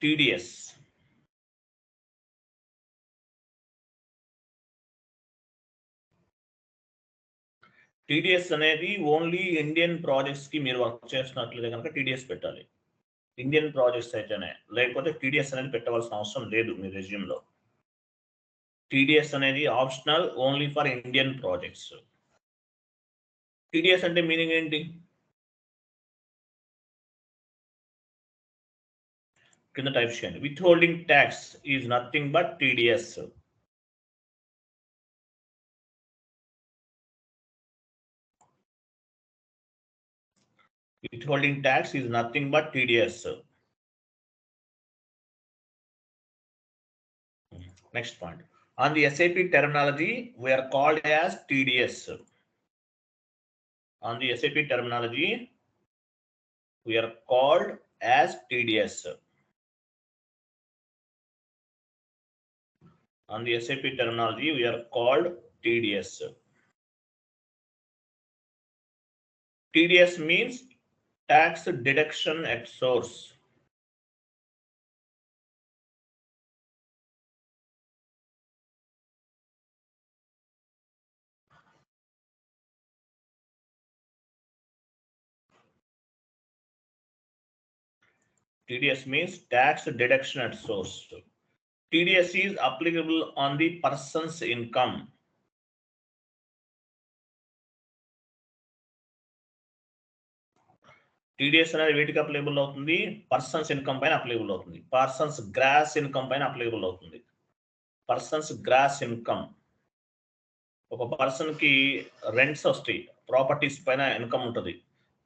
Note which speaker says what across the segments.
Speaker 1: TDS. TDS అనేది only Indian projects కి మీరు వర్క్ చేస్తున్నట్లయితే కనుక TDS పెట్టాలి. ఇండియన్ ప్రాజెక్ట్స్ అయితేనే, లేకపోతే TDS అనేది పెట్టవలసిన అవసరం లేదు మీ రెజ్యూమ్లో. TDS అనేది optional only for Indian projects. TDS అంటే మీనింగ్ ఏంటి? కింద టైప్ చేయండి. With holding tax is nothing but TDS. Withholding tax is nothing but TDS. Next point. On the SAP terminology, we are called as TDS. On the SAP terminology, we are called as TDS. On the SAP terminology, we are called TDS. TDS means tax deduction at source. TDS means tax deduction at source. TDS is applicable on the person's income. TDS అనేది వేటికి applicable అవుతుంది? Persons income పైన applicable అవుతుంది. Persons gross income పైన applicable అవుతుంది. Persons gross income, ఒక person కి rents వస్తాయి, ప్రాపర్టీస్ పైన ఇన్కమ్ ఉంటుంది,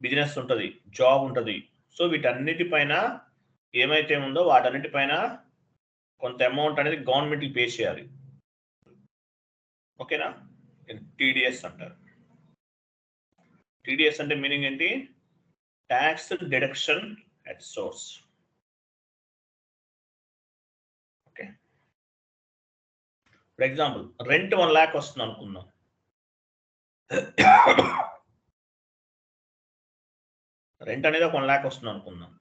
Speaker 1: బిజినెస్ ఉంటుంది, జాబ్ ఉంటుంది. సో వీటన్నిటిపైన ఏమైతే ఉందో వాటన్నిటిపైన కొంత అమౌంట్ అనేది గవర్నమెంట్కి పే చేయాలి. ఓకేనా? TDS అంటారు. TDS అంటే మీనింగ్ ఏంటి? Tax deduction at source. Okay, for example rent 1 lakh వస్తుంది అనుకుందాం. రెంట్ అనేది 1 lakh వస్తుంది అనుకుందాం.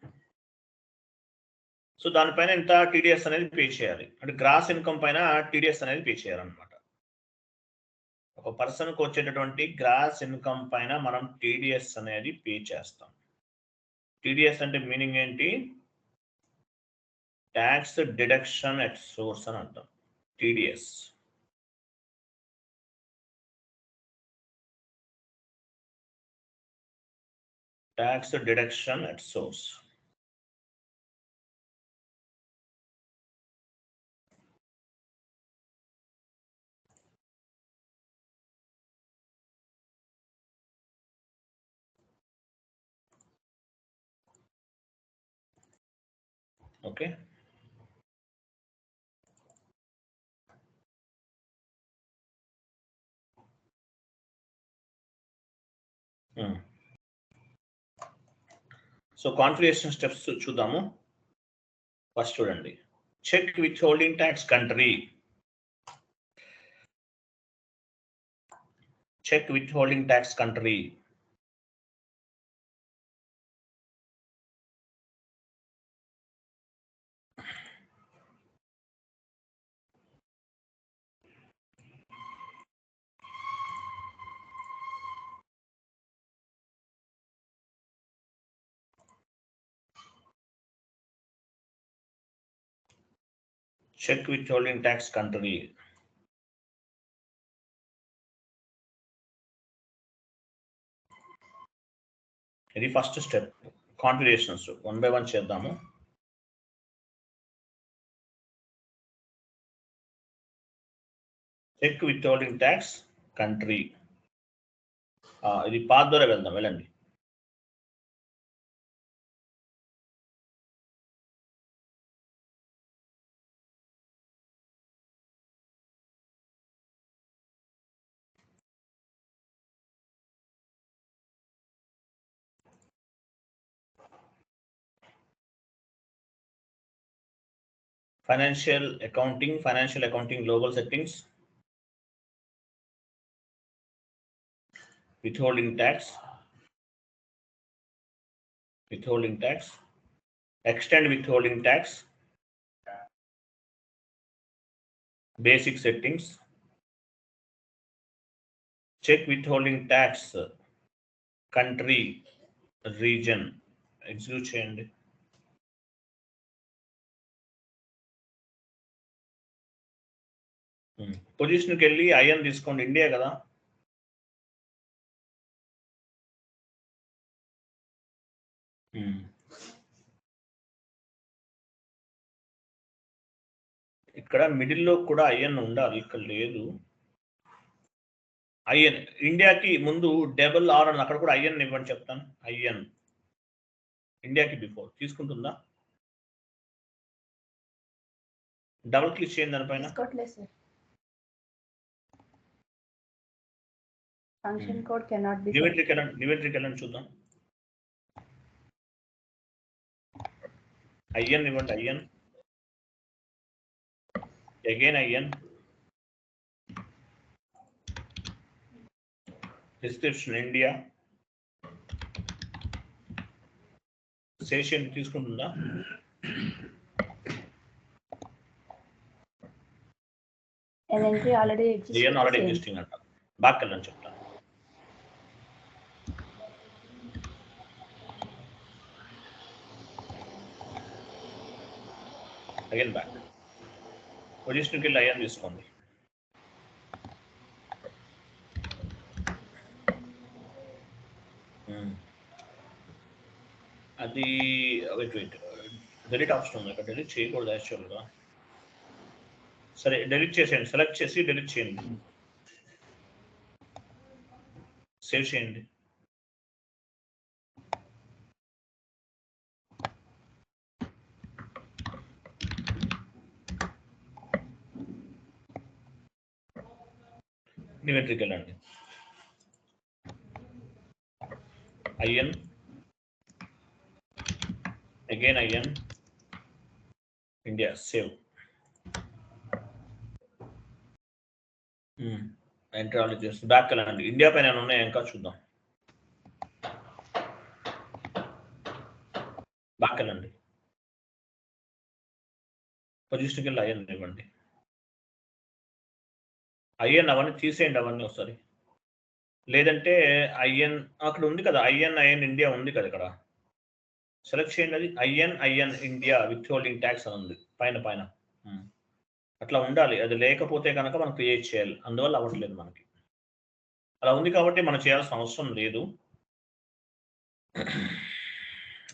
Speaker 1: సో దానిపైన ఎంత TDS అనేది పే చేయాలి, అంటే గ్రాస్ ఇన్కమ్ పైన TDS అనేది పే చేయాలన్నమాట. ఒక పర్సన్కి వచ్చేటటువంటి గ్రాస్ ఇన్కమ్ పైన మనం TDS అనేది పే చేస్తాం. TDS అంటే మీనింగ్ ఏంటి? ట్యాక్స్ డిడక్షన్ ఎట్ సోర్స్ అని అంటాం. TDS. Tax deduction at source. Okay. So configuration steps చూద్దాము. ఫస్ట్ చూడండి, check withholding tax country. Check withholding tax country. Check withholding tax country. ఇది ఫస్ట్ స్టెప్. కాన్ఫిగరేషన్స్ 1 by 1 చేద్దాము. Check withholding tax country. ఇది path ద్వారా వెళ్దాం, వెళ్ళండి. Financial accounting global settings. Withholding tax. Extend withholding tax. Basic settings, check withholding tax, country, region, execute చేయండి. పొజిషన్కి వెళ్ళి IN తీసుకోండి, ఇండియా కదా. ఇక్కడ మిడిల్లో కూడా ఐఎన్ ఉండాలి, ఇక్కడ లేదు. ఐఎన్ ఇండియాకి ముందు డబుల్ ఆర్ అని అక్కడ కూడా ఐఎన్ ఇవ్వండి చెప్తాను. ఐఎన్ ఇండియాకి బిఫోర్ తీసుకుంటుందా? డబుల్ క్లిక్ చేయండి దానిపైన.
Speaker 2: Function code cannot be
Speaker 1: numeric వెళ్ళండి చూద్దాం. ఐఎన్ ఇవ్వండి, IN again IN, description India, session తీసుకుంటుందా?
Speaker 2: ఆల్రెడీ
Speaker 1: ఎగ్జిస్టింగ్ అంట. బ్యాక్ వెళ్ళండి చెప్తాను. అగైన్ బ్యాక్, పొజిషన్కి వెళ్ళి ఐఎన్ తీసుకోండి. అది వెయిట్ డెలీట్ ఆప్షన్ ఉంది, అక్కడ డెలీట్ చేయకూడదు యాక్చువల్గా. సరే డెలీట్ చేసేయండి, సెలెక్ట్ చేసి డెలీట్ చేయండి, సేవ్ చేయండి. న్యూమెట్రిక్ వెళ్ళండి, IN again IN, India, save. Enter all చేసి బ్యాక్ వెళ్ళండి. ఇండియా పైన ఉన్నాయి ఇంకా చూద్దాం. బ్యాక్ వెళ్ళండి, పొజిషన్కి వెళ్ళి ఐఎన్ ఇవ్వండి. ఐఎన్ అవన్నీ తీసేయండి, అవన్నీ ఒకసారి. లేదంటే ఐఎన్ అక్కడ ఉంది కదా, ఐఎన్ ఇండియా ఉంది కదా, ఇక్కడ సెలెక్ట్ చేయండి. అది IN India withholding tax అని ఉంది పైన. అట్లా ఉండాలి, అది లేకపోతే కనుక మనం క్రియేట్ చేయాలి, అందువల్ల అవ్వట్లేదు మనకి. అలా ఉంది కాబట్టి మనం చేయాల్సిన అవసరం లేదు.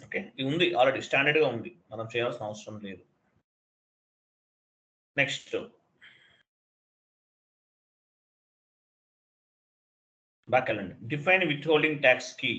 Speaker 1: ఓకే, ఇది ఉంది ఆల్రెడీ స్టాండర్డ్గా ఉంది, మనం చేయాల్సిన అవసరం లేదు. నెక్స్ట్ బ్యాక్ వెళ్ళండి, define withholding tax key.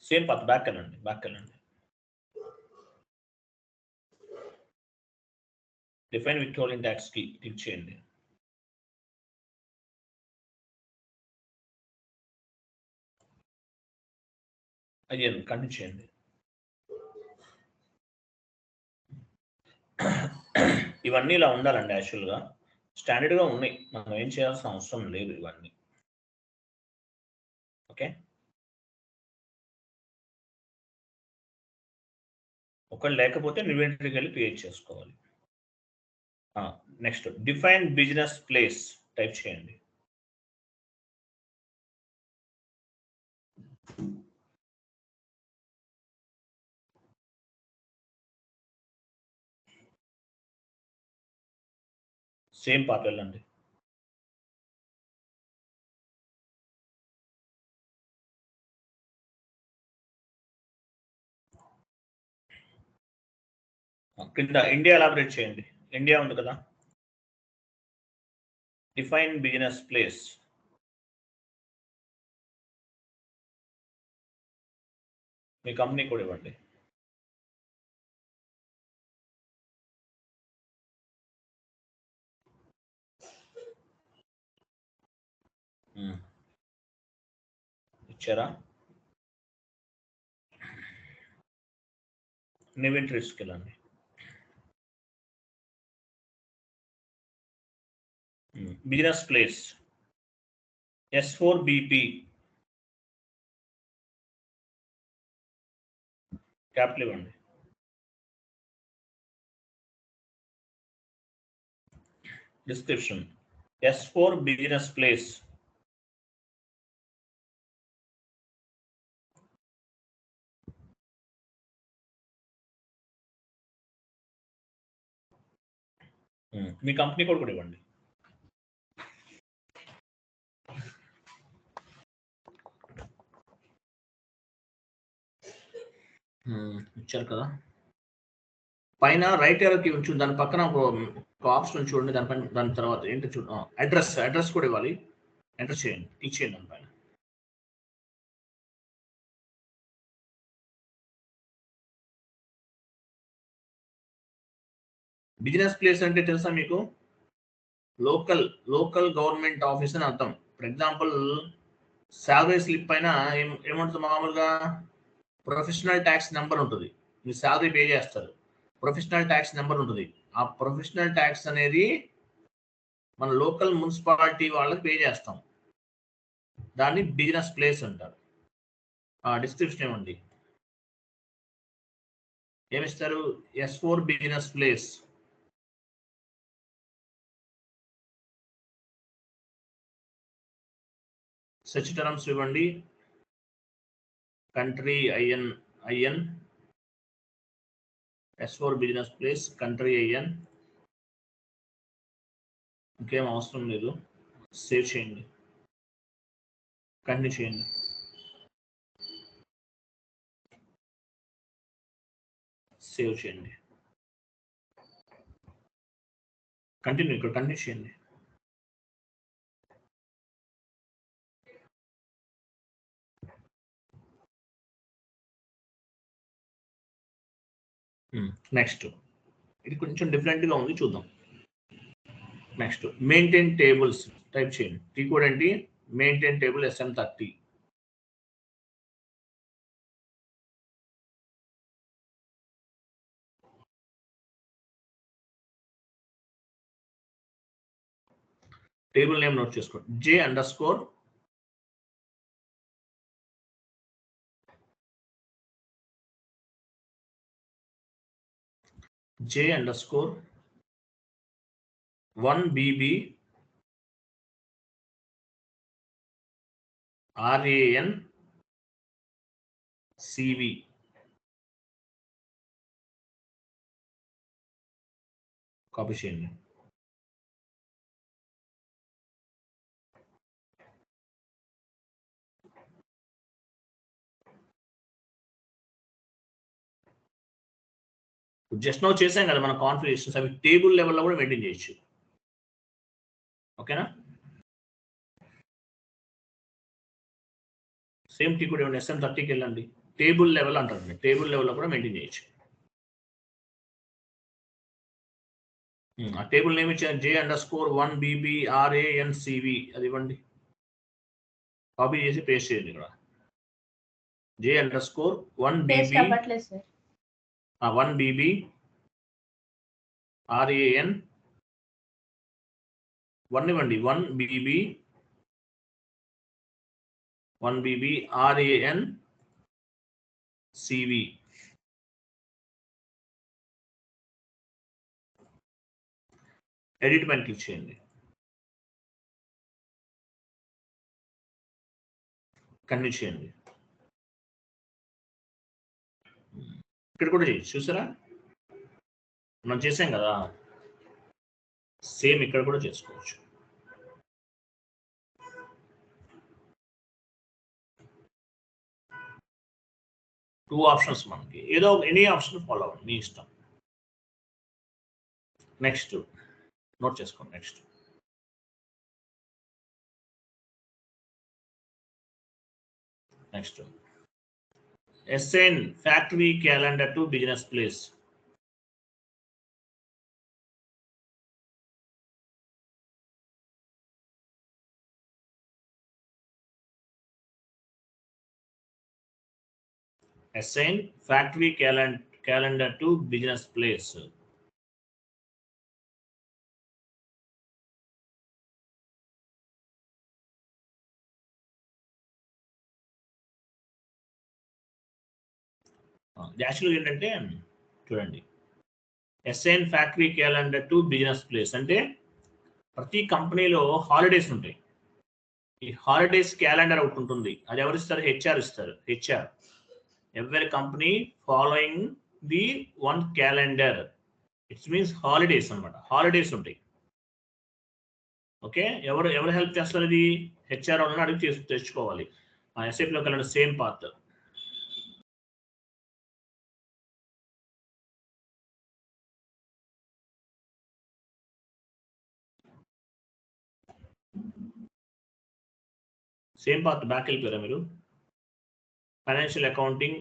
Speaker 1: Same path, back వెళ్ళండి, డిఫైన్ విత్ హోల్డింగ్ ట్యాక్స్ కి క్లిక్ చేయండి. అయ్యాను కంటిన్యూ చేయండి. ఇవన్నీ ఇలా ఉండాలండి, యాక్చువల్గా స్టాండర్డ్గా ఉన్నాయి, మనం ఏం చేయాల్సిన అవసరం లేదు ఇవన్నీ. ఓకే, ఒకవేళ లేకపోతే ఇన్వెంటరీకి వెళ్ళి క్రియేట్ చేసుకోవాలి. Next define business place type చేయండి. సేమ్ పార్ట్ వెళ్ళండి. కింద ఇండియా ఎలాబరేట్ చేయండి, ఇండియా ఉంది కదా. డిఫైన్ బిజినెస్ ప్లేస్, మీ కంపెనీ కూడా ఇవ్వండి. ఇచ్చారా? ఇన్వెంటరీస్కి వెళ్ళండి. బిజినెస్ ప్లేస్ S4BP క్యాపిటల్ ఇవ్వండి. Description S4 business place. మీ కంపెనీ కోడ్ కూడా ఇవ్వండి. ఇచ్చారు కదా. పైన రైట్ ఏరోకి ఉంచు, దాని పక్కన ఒక ఆప్షన్ చూడండి, దానిపైన దాని తర్వాత ఏంటో చూడ అడ్రస్ కూడా ఇవ్వాలి. ఎంటర్ చేయండి, ఇచ్చేయండి దానిపైన. బిజినెస్ ప్లేస్ అంటే తెలుసా మీకు? లోకల్ గవర్నమెంట్ ఆఫీస్ అని అర్థం. ఫర్ ఎగ్జాంపుల్ శాలరీ స్లిప్ పైన ఏముంటుంది? మామూలుగా ప్రొఫెషనల్ ట్యాక్స్ నెంబర్ ఉంటుంది. మీరు శాలరీ పే చేస్తారు, ప్రొఫెషనల్ ట్యాక్స్ నెంబర్ ఉంటుంది. ఆ ప్రొఫెషనల్ ట్యాక్స్ అనేది మన లోకల్ మున్సిపాలిటీ వాళ్ళకి పే చేస్తాం. దాన్ని బిజినెస్ ప్లేస్ అంటారు. డిస్క్రిప్షన్ ఏమండి, ఏమిస్తారు? S4 business place. Search terms ఇవ్వండి. Country IN S4 business place country IN. ఇంకేం అవసరం లేదు. సేవ్ చేయండి, కంటిన్యూ చేయండి. సేవ్ చేయండి, కంటిన్యూ, ఇక్కడ కంటిన్యూ చేయండి. నెక్స్ట్ ఇది కొంచెం డిఫరెంట్గా ఉంది, చూద్దాం. నెక్స్ట్ మెయింటైన్ టేబుల్స్ టైప్ చేయండి. టీ కోడ్ ఏంటి? Maintain table SM30. Table name note చేసుకోండి. J_1BB RAN CV. కాపీ చేయండి. జస్ట్ నో చేసాం కదా మన కాన్ఫిగరేషన్స్, అవి టేబుల్ లెవెల్లో కూడా మెయింటైన్ చేయొచ్చు. ఓకేనా? సేమ్ టీ కూడా SM30కి వెళ్ళండి. టేబుల్ లెవెల్ అంటారు, టేబుల్ లెవెల్లో కూడా మెయింటైన్ చేయొచ్చు. ఆ టేబుల్ నేమ్ ఇచ్చారు J_1BB RAN CV. అది ఇవ్వండి, కాపీ చేసి పేస్ట్ చేయండి. ఇక్కడ J_1BB 1BB RAN 1 ఇవ్వండి. 1BB RAN CV. ఎడిట్ పైన క్లిక్ చేయండి, కంటిన్యూ చేయండి. ఇక్కడ కూడా చేయొచ్చు, చూసారా? మనం చేసాం కదా, సేమ్ ఇక్కడ కూడా చేసుకోవచ్చు. టూ ఆప్షన్స్ మనకి, ఏదో ఎనీ ఆప్షన్ ఫాలో అవ్వండి, మీ ఇష్టం. నెక్స్ట్ నోట్ చేసుకోండి. Next assign factory calendar to business place. assign factory calendar to business place. యాక్చువల్గా ఏంటంటే చూడండి, assign factory calendar to business place అంటే ప్రతి కంపెనీలో హాలిడేస్ ఉంటాయి. ఈ హాలిడేస్ క్యాలెండర్ ఒకటి ఉంటుంది. అది ఎవరు ఇస్తారు? హెచ్ఆర్ ఇస్తారు. హెచ్ఆర్ ఎవరి company following the one calendar, it's means holidays అన్నమాట. హాలిడేస్ ఉంటాయి. ఓకే, ఎవరు హెల్ప్ చేస్తారు? ఇది హెచ్ఆర్ వాళ్ళని అడిగి తెచ్చుకోవాలి. ఎస్ఏపీ లో కలండి same path. Same path back వెళ్ళిపోయారా మీరు? Financial accounting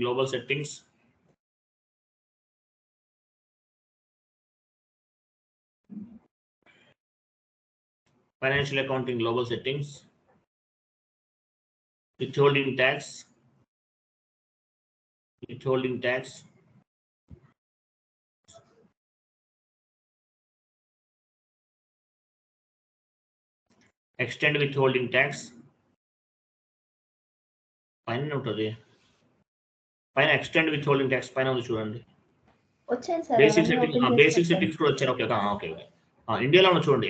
Speaker 1: global settings, withholding tax, extend withholding tax. పైన ఉంటుంది, పైన ఎక్స్టెండ్ withholding tax పైన ఉంది చూడండి.
Speaker 2: వచ్చాను సార్.
Speaker 1: బేసిక్ సెట్టింగ్స్ కూడా వచ్చారు. Okay okay. ఇండియాలో ఉన్న చూడండి,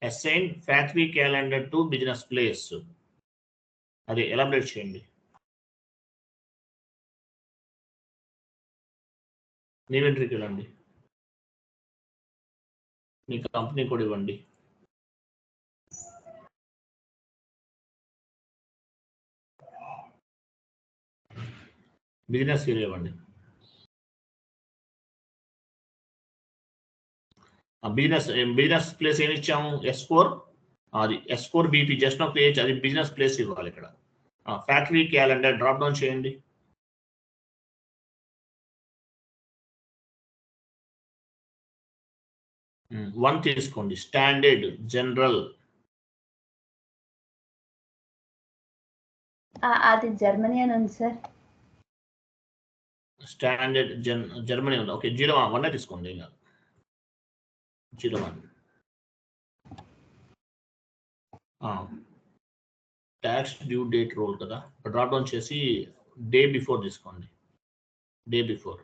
Speaker 1: assign factory calendar to business place. అది ఎలాబరేట్ చేయండి. నేమ్ ఎంట్రీకి వెళ్ళండి, మీ కంపెనీ కూడా ఇవ్వండి. బిజినెస్ ఏరియా ఇవ్వండి. బిజినెస్ ప్లేస్ ఏమి ఇచ్చాము? S4. అది S4 BP just of page, అది బిజినెస్ ప్లేస్ ఇవ్వాలి. ఇక్కడ ఫ్యాక్టరీ క్యాలెండర్ డ్రాప్ డౌన్ చేయండి. వన్ తీసుకోండి, స్టాండర్డ్ జనరల్.
Speaker 2: అది జర్మనీ అని ఉంది సార్.
Speaker 1: స్టాండర్డ్ జర్మనీ ఉంది. ఓకే, 01 తీసుకోండి. 01 ట్యాక్స్ డ్యూ డేట్ రోల్ కదా, డ్రాప్ డౌన్ చేసి డే బిఫోర్ తీసుకోండి. Day before.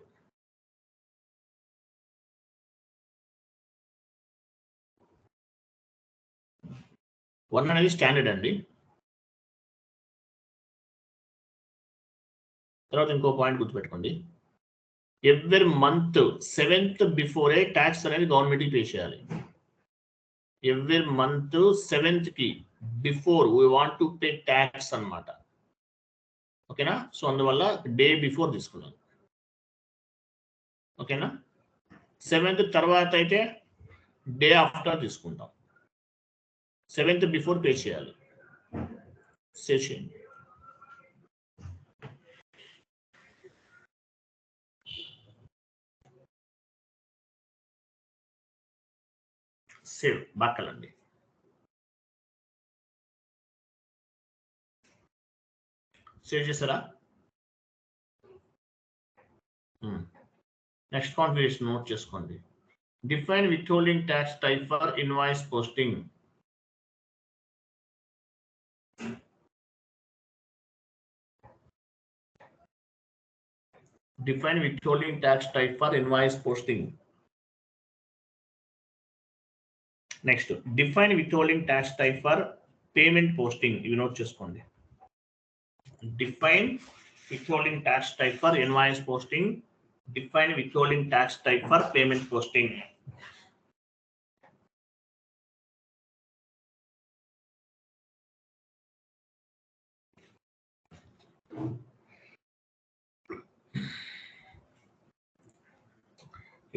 Speaker 1: వన్ అనేది స్టాండర్డ్ అండి. తర్వాత ఇంకో పాయింట్ గుర్తుపెట్టుకోండి, every month 7th before tax అనేది గవర్నమెంట్కి పే చేయాలి. ఎవ్రీ మంత్ 7th కి before we want to pay tax అన్నమాట. ఓకేనా? సో అందువల్ల డే బిఫోర్ తీసుకున్నాం. ఓకేనా? 7th తర్వాత అయితే డే ఆఫ్టర్ తీసుకుంటాం. 7th బిఫోర్ పే చేయాలి. సేవ్ చేయండి. సేవ్ బాక్కలండి. సేవ్ చేస్తారా? నెక్స్ట్ కాన్ఫిగరేషన్ నోట్ చేసుకోండి. Define withholding tax type for invoice posting. Define withholding tax type for invoice posting. Next, define withholding tax type for payment posting. You note చేసుకోండి. Define withholding tax type for invoice posting. Define withholding tax type for payment posting.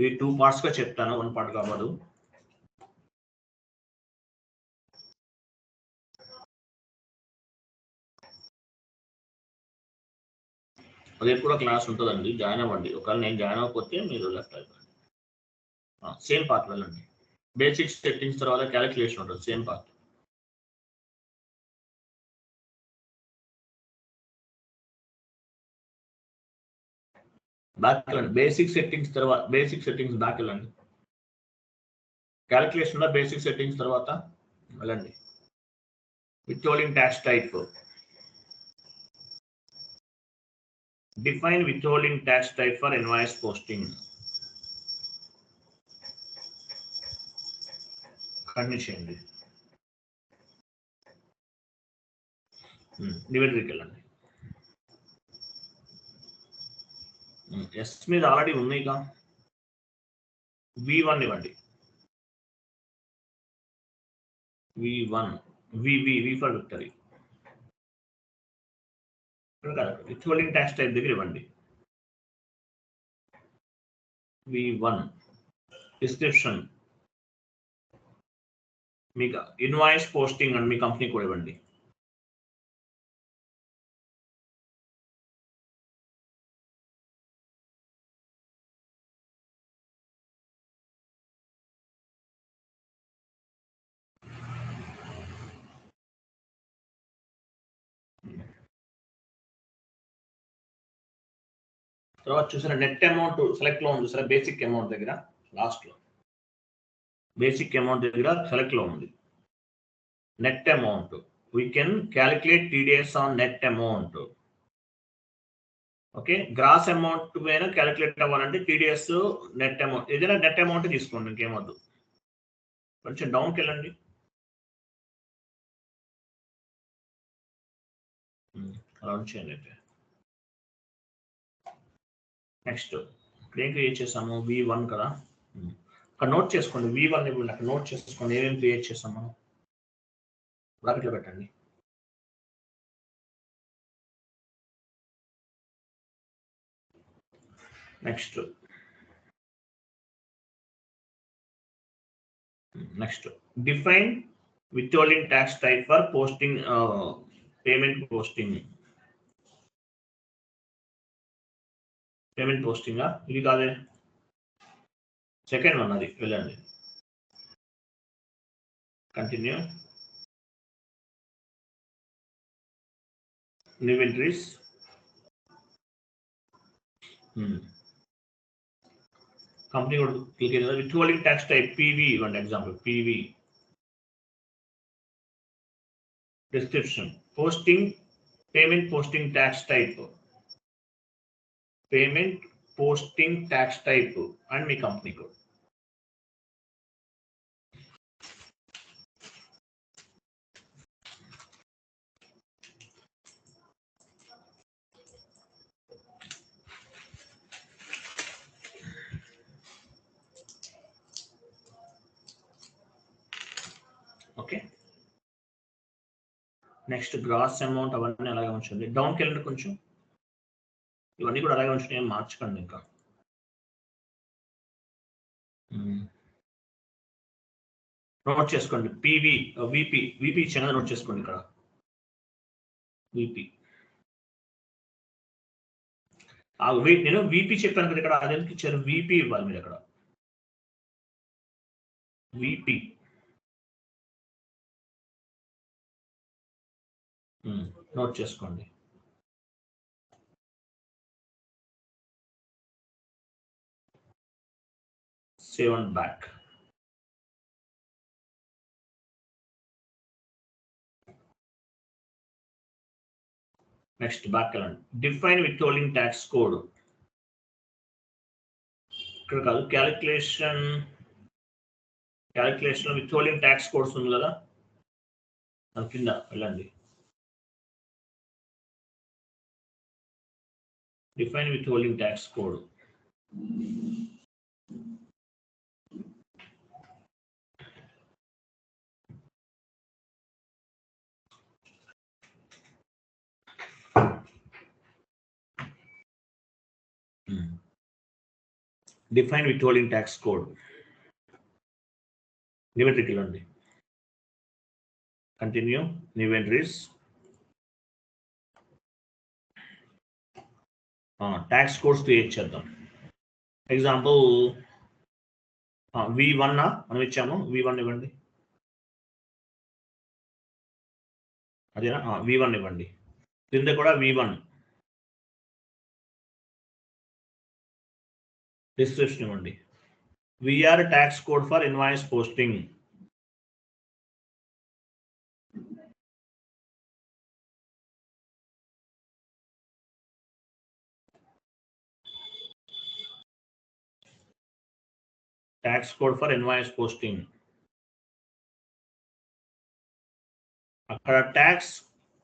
Speaker 1: ఇది 2 parts గా చెప్తాను, 1 part కాదు. రేపు కూడా class ఉంటుందండి, join అవ్వండి. ఒకవేళ నేను జాయిన్ అవ్వకపోతే మీరు లెఫ్ట్ అయిపోండి. సేమ్ పార్ట్ వెళ్ళండి. బేసిక్ సెట్టింగ్స్ తర్వాత క్యాలిక్యులేషన్ ఉంటుంది, సేమ్ పార్ట్. బ్యాక్ వెళ్ళండి. బేసిక్ సెట్టింగ్స్ తర్వాత బ్యాక్ వెళ్ళండి. క్యాలిక్యులేషన్ లో బేసిక్ సెట్టింగ్స్ తర్వాత వెళ్ళండి. withholding tax type. Define withholding tax type for invoice posting. Continue చేయండి. నివేదికకి వెళ్ళండి. ఎస్ మీద ఆల్రెడీ ఉన్నాయిగా. V1 ఇవ్వండి. V1 V for victory. Withholding tax type దగ్గర ఇవ్వండి. V1 డిస్క్రిప్షన్ మీకు ఇన్వాయిస్ పోస్టింగ్ అని మీ కంపెనీ కూడా ఇవ్వండి. తర్వాత చూసిన నెట్ అమౌంట్ సెలెక్ట్ లో ఉంది. చూసారా బేసిక్ అమౌంట్ దగ్గర లాస్ట్ లో బేసిక్ అమౌంట్ దగ్గర సెలెక్ట్ లో ఉంది net amount. We can calculate TDS on net amount. Okay, gross amount మీద క్యాలిక్యులేట్ అవ్వాలంటే TDS నెట్ అమౌంట్, ఏదైనా నెట్ అమౌంట్ తీసుకోండి, ఇంకేమద్దు. కొంచెం డౌన్కి వెళ్ళండి. అలా ఉంచేయండి. అయితే నెక్స్ట్ ఇక్కడ ఏం క్రియేట్ చేసాము? V1 కదా, అక్కడ నోట్ చేసుకోండి. V1 ఇవ్వండి, అక్కడ నోట్ చేసుకోండి ఏమేమి క్రియేట్ చేసాం మనం. బ్రాకెట్లో పెట్టండి. Next define withholding tax type for posting payment posting. Payment posting ఇది కాదే, సెకండ్ వన్, అది వెళ్ళండి. కంటిన్యూ. New entries. కంపెనీ కూడా క్లిక్ అయ్యింది. విత్హోల్డింగ్ ట్యాక్స్ టైప్ PV ఇవ్వండి. Example PV. Description posting payment posting tax type, payment posting tax type and మీ company code. Okay, next gross amount అవన్నీ అలాగే ఉంచండి. డౌన్కి వెళ్ళండి కొంచెం. ఇవన్నీ కూడా అలాగే ఉంచండి, ఏం మార్చకండి ఇంకా. నోట్ చేసుకోండి. VP ఇచ్చాను, నోట్ చేసుకోండి. ఇక్కడ VP నేను VP చెప్పాను కదా, ఇక్కడ అదెందుకు ఇచ్చారు? VP ఇవ్వాలి మీరు అక్కడ. VP నోట్ చేసుకోండి. Save and back. Next back వెళ్ళండి. Define withholding tax code. ఇక్కడ కాదు, క్యాలిక్యులేషన్ విత్హోల్డింగ్ ట్యాక్స్ కోడ్స్ ఉంది కదా, అది కింద వెళ్ళండి. Define withholding tax code. Define withholding tax code. నివేదికకి వెళ్ళండి. Continue. New entries. Tax codes create చేద్దాం. ఎగ్జాంపుల్ V1 మనం ఇచ్చాము. V1 ఇవ్వండి. అదేనా? V1 ఇవ్వండి. కింద కూడా V1. డిస్క్రిప్షన్ ఇవ్వండి. VR tax code for invoice posting. Tax code for invoice posting. అక్కడ ట్యాక్స్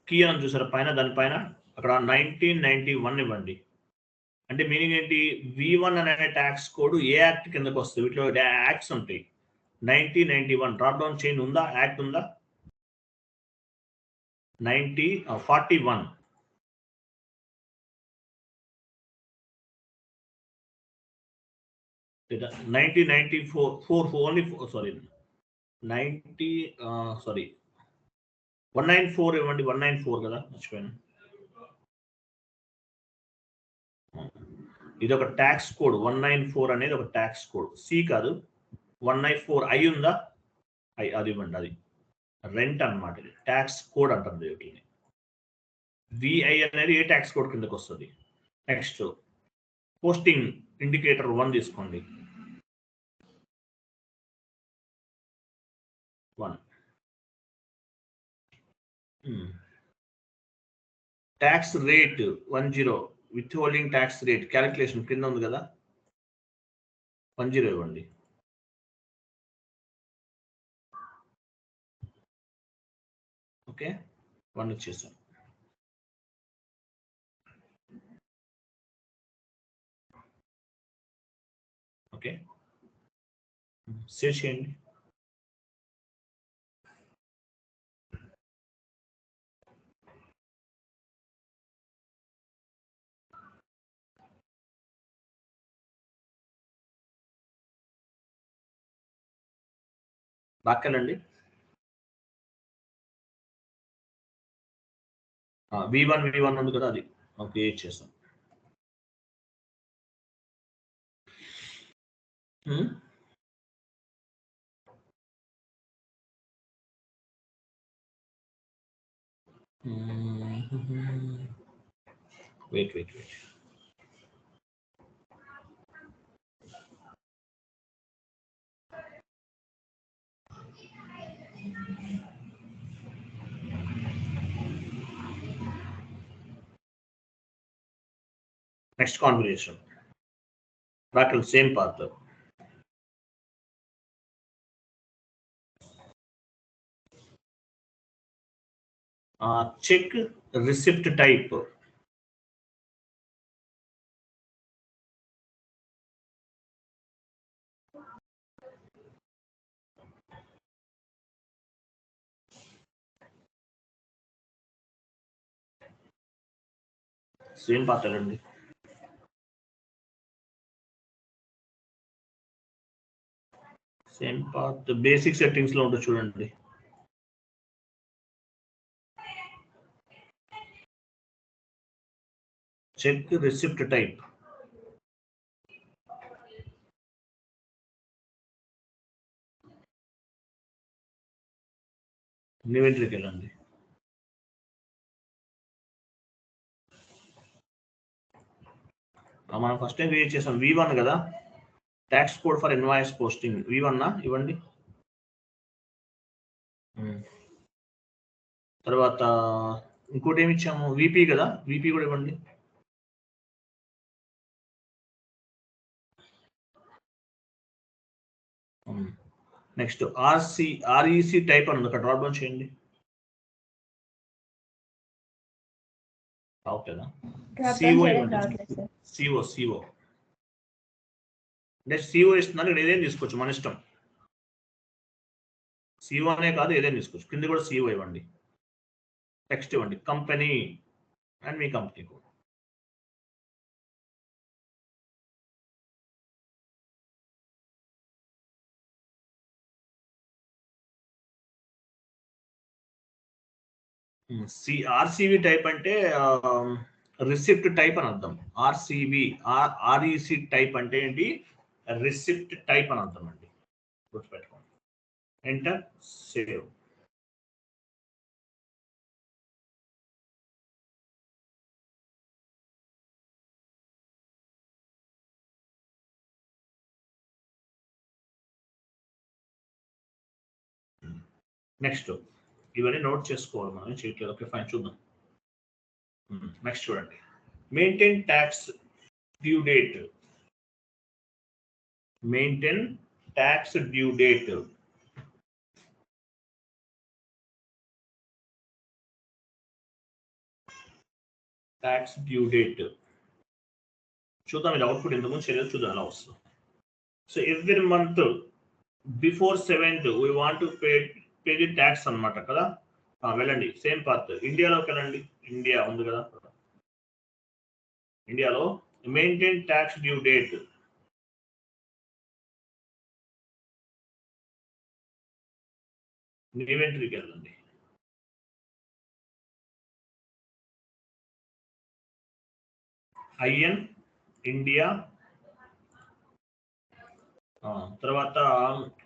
Speaker 1: కీ అని చూసారు పైన, దానిపైన అక్కడ 1991 ఇవ్వండి. అంటే మీనింగ్ ఏంటి, V1 అనే ట్యాక్స్ కోడ్ ఏ యాక్ట్ కిందకు వస్తుంది? వీటిలో యాక్ట్స్ ఉంటాయి. 1991 డ్రాప్ డౌన్ చైన్ ఉందా? యాక్ట్ ఉందా? 41 1994 ఓన్లీ, సారీ 194 ఇవ్వండి. 194 కదా, మర్చిపోయాను. ఇది ఒక ట్యాక్స్ కోడ్. 194 అనేది ఒక ట్యాక్స్ కోడ్. సి కాదు, 194 ఐ ఉందా? ఐ, అది ఇవ్వండి. అది రెంట్ అన్నమాట. ఇది ట్యాక్స్ కోడ్ అంటారు వీటిని. విఐ అనేది ఏ ట్యాక్స్ కోడ్ కిందకి వస్తుంది. నెక్స్ట్ పోస్టింగ్ ఇండికేటర్ 1 తీసుకోండి. 1 tax rate 10, with holding tax rate calculation కింద ఉంది కదా, 10 ఇవ్వండి. ఓకే, 1 ఇచ్చేసాం. ఓకే, సేవ్ చేయండి. బాక్కెళ్ళండి. V1 ఉంది కదా, అది క్రియేట్ చేస్తాం. Wait. Next configuration bracket same path. Check receipt type. Same path అండి. సేమ్ పాత్ బేసిక్ సెట్టింగ్స్ లో ఉంటుంది చూడండి. Check receipt type. న్యూ ఎంట్రీకి వెళ్ళండి. మనం ఫస్ట్ టైం క్రియేట్ చేసాం V1 కదా, tax code for invoice posting V1 ఇవ్వండి. తర్వాత ఇంకోటి ఏమి ఇచ్చాము, VP కదా, VP కూడా ఇవ్వండి. నెక్స్ట్ REC టైప్ అని ఉంది, అక్కడ డ్రాప్ డౌన్ చేయండి. రావట్లేదా? CO అంటే CO ఇస్తున్నాను, ఇక్కడ ఏదైనా తీసుకోవచ్చు, మన ఇష్టం. CO అనే కాదు, ఏదైనా తీసుకోవచ్చు. కింద కూడా CO ఇవ్వండి. టెక్స్ట్ ఇవ్వండి, కంపెనీ అండ్ మీ కంపెనీ కోడ్. RCV టైప్ అంటే రిసిప్ట్ టైప్ అని అర్థం. REC టైప్ అంటే ఏంటి, రిసిప్ట్ టైప్ అని అర్థం అండి, గుర్తుపెట్టుకోండి. Enter, save. నెక్స్ట్ ఇవన్నీ నోట్ చేసుకోవాలి, మనం చేయట్లేదు. ఓకే ఫైన్, చూద్దాం. నెక్స్ట్ చూడండి, maintain tax due date. Maintain tax due date. Tax due date చూద్దాం. ఇది అవుట్పుట్ ఎంతమంది చేయలేదు, చూద్దాం ఎలా వస్తుంది. So every month before 7th we want to pay the tax అనమాట కదా. వెళ్ళండి, సేమ్ పార్ట్ ఇండియాలోకి వెళ్ళండి. ఇండియా ఉంది కదా, ఇండియాలో మెయింటైన్ ట్యాక్స్ డ్యూ డేట్. ఇన్వెంటరీకి వెళ్ళండి. ఐఎన్ ఇండియా, తర్వాత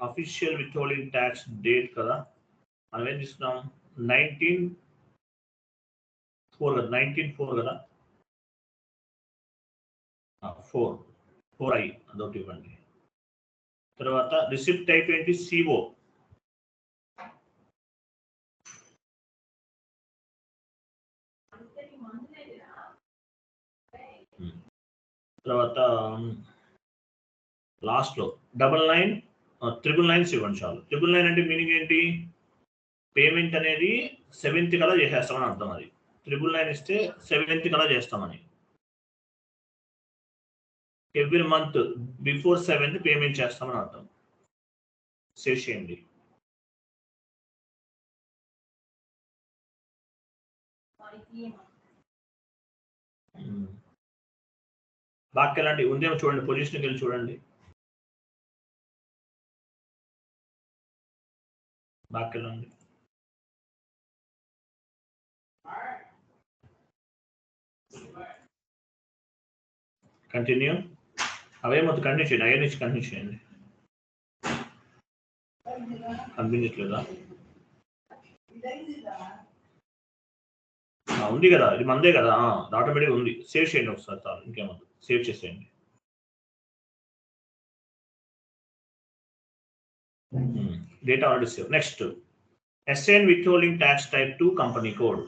Speaker 1: official with holding tax date కదా, మనం ఏం తీసుకున్నాం 19/4 కదా, 19/4 కదా, 4I అదొకటి ఇవ్వండి. తర్వాత రిసిప్ట్ టైప్ ఏంటి, సిఓ. తర్వాత లాస్ట్ లో 999 ఇవ్వండి చాలు. 999 అంటే మీనింగ్ ఏంటి, పేమెంట్ అనేది 7th కల్లా చేసేస్తామని అర్థం. అది 999 ఇస్తే 7th కల్లా చేస్తామని. Every month before 7th payment చేస్తామని అర్థం. సేవ్ చేయండి. బాగా వెళ్ళండి, ఉందేమో చూడండి, పొజిషన్కి వెళ్ళి చూడండి. బాగా వెళ్ళండి. కంటిన్యూ. అవేమొద్దు, కంటిన్యూ చేయండి. అయ్యే నుంచి కంటిన్యూ చేయండి. కనిపించట్లేదా? ఉంది కదా, ఇది మందే కదా, ఆటోమేటిక్ ఉంది. సేవ్ చేయండి ఒకసారి చాలు, ఇంకేమొద్దు, సేవ్ చేసేయండి. Data already save. Next assign with holding tax type to company code.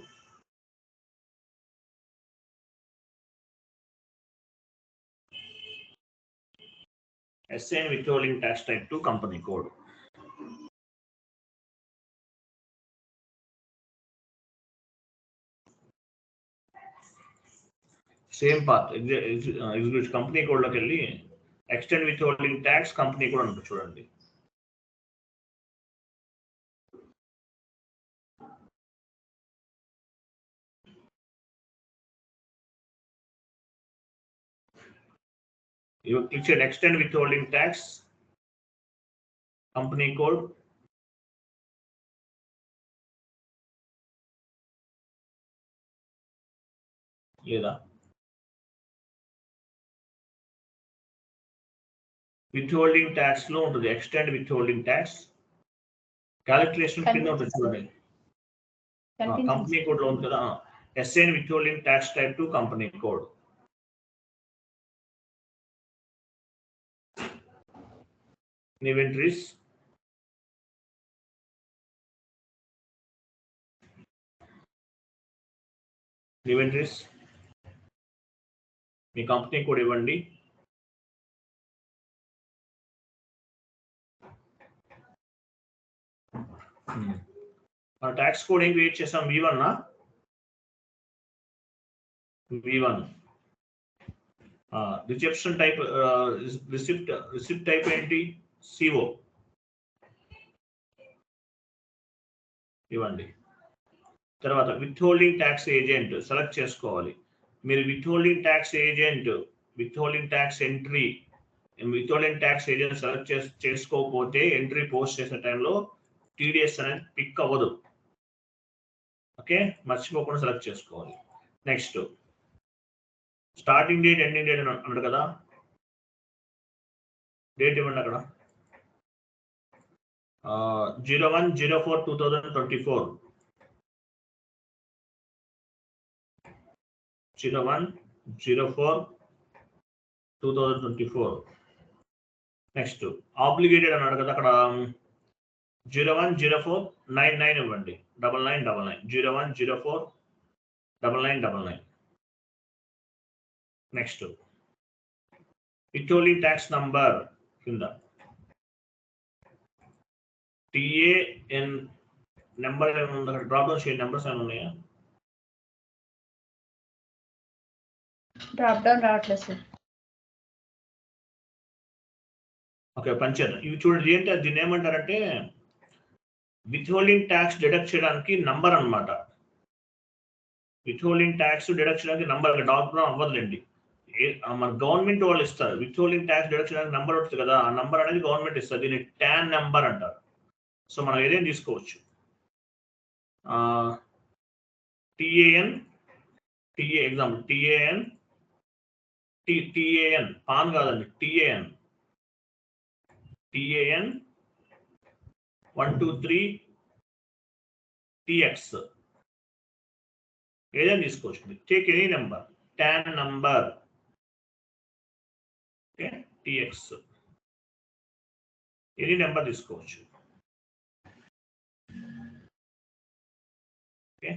Speaker 1: assign withholding tax type to company code. Same path, execute company code loki velli extend withholding tax company code antu chudandi. You click on extend withholding tax company code. లేదా withholding tax లో ఉంటుంది, extend withholding tax calculation కింద ఉంటుంది చూడండి. Company code లో ఉంది కదా, assign withholding tax type to company code. Inventories, me company code ఇవ్వండి. మన ట్యాక్స్ కోడ్ ఏం క్రియేట్ చేసాం, V1 V1. Reception type, receipt type ఏంటి, సిఓ ఇవ్వండి. తర్వాత withholding tax agent select చేసుకోవాలి. మీరు with holding tax agent, with holding tax entry, with holding tax agent select చేసుకోకపోతే ఎంట్రీ పోస్ట్ చేసే టైంలో టీడీఎస్ అనేది పిక్ అవ్వదు. ఓకే, మర్చిపోకుండా సెలెక్ట్ చేసుకోవాలి. Next starting date, ending date అన్నాడు కదా, డేట్ ఇవ్వండి అక్కడ 01/04/2024. 01/04/2024. నెక్స్ట్ ఆబ్లిగేటెడ్ అన్నాడు కదా, అక్కడ 010499 ఇవ్వండి 9999 01049999. నెక్స్ట్ విత్హోల్డింగ్ ట్యాక్స్ నంబర్ కింద టిఏఎన్ నెంబర్ ఏమైనా ఉందా? డ్రాప్ డౌన్ చేయండి, నెంబర్స్ ఏమైనా ఉన్నాయా?
Speaker 2: డ్రాప్ డౌన్ రావట్లేదు సార్.
Speaker 1: ఓకే, పంచేద్దాం. ఇవి చూడండి, ఏంటి దీన్ని ఏమంటారంటే విత్హోల్డింగ్ ట్యాక్స్ డిడక్ట్ చేయడానికి నంబర్ అన్నమాట. విత్హోల్డింగ్ ట్యాక్స్ డిడక్ట్ చేయడానికి నంబర్ డాట్ డౌన్ అవ్వదులేండి. మన గవర్నమెంట్ వాళ్ళు ఇస్తారు. విత్హోల్డింగ్ ట్యాక్స్ డిడక్ట్ చేయడానికి నంబర్ వస్తుంది కదా, ఆ నంబర్ అనేది గవర్నమెంట్ ఇస్తారు. దీన్ని ట్యాన్ నెంబర్ అంటారు. సో మనం ఏదైనా తీసుకోవచ్చు. టిఏఎన్ ఎగ్జాంపుల్ టిఏఎన్ పాన్ కాదండి, టిఏఎన్ 123 TX ఏదైనా తీసుకోవచ్చు. Take any number, tan number, okay, TX any number తీసుకోవచ్చు. ఓకే,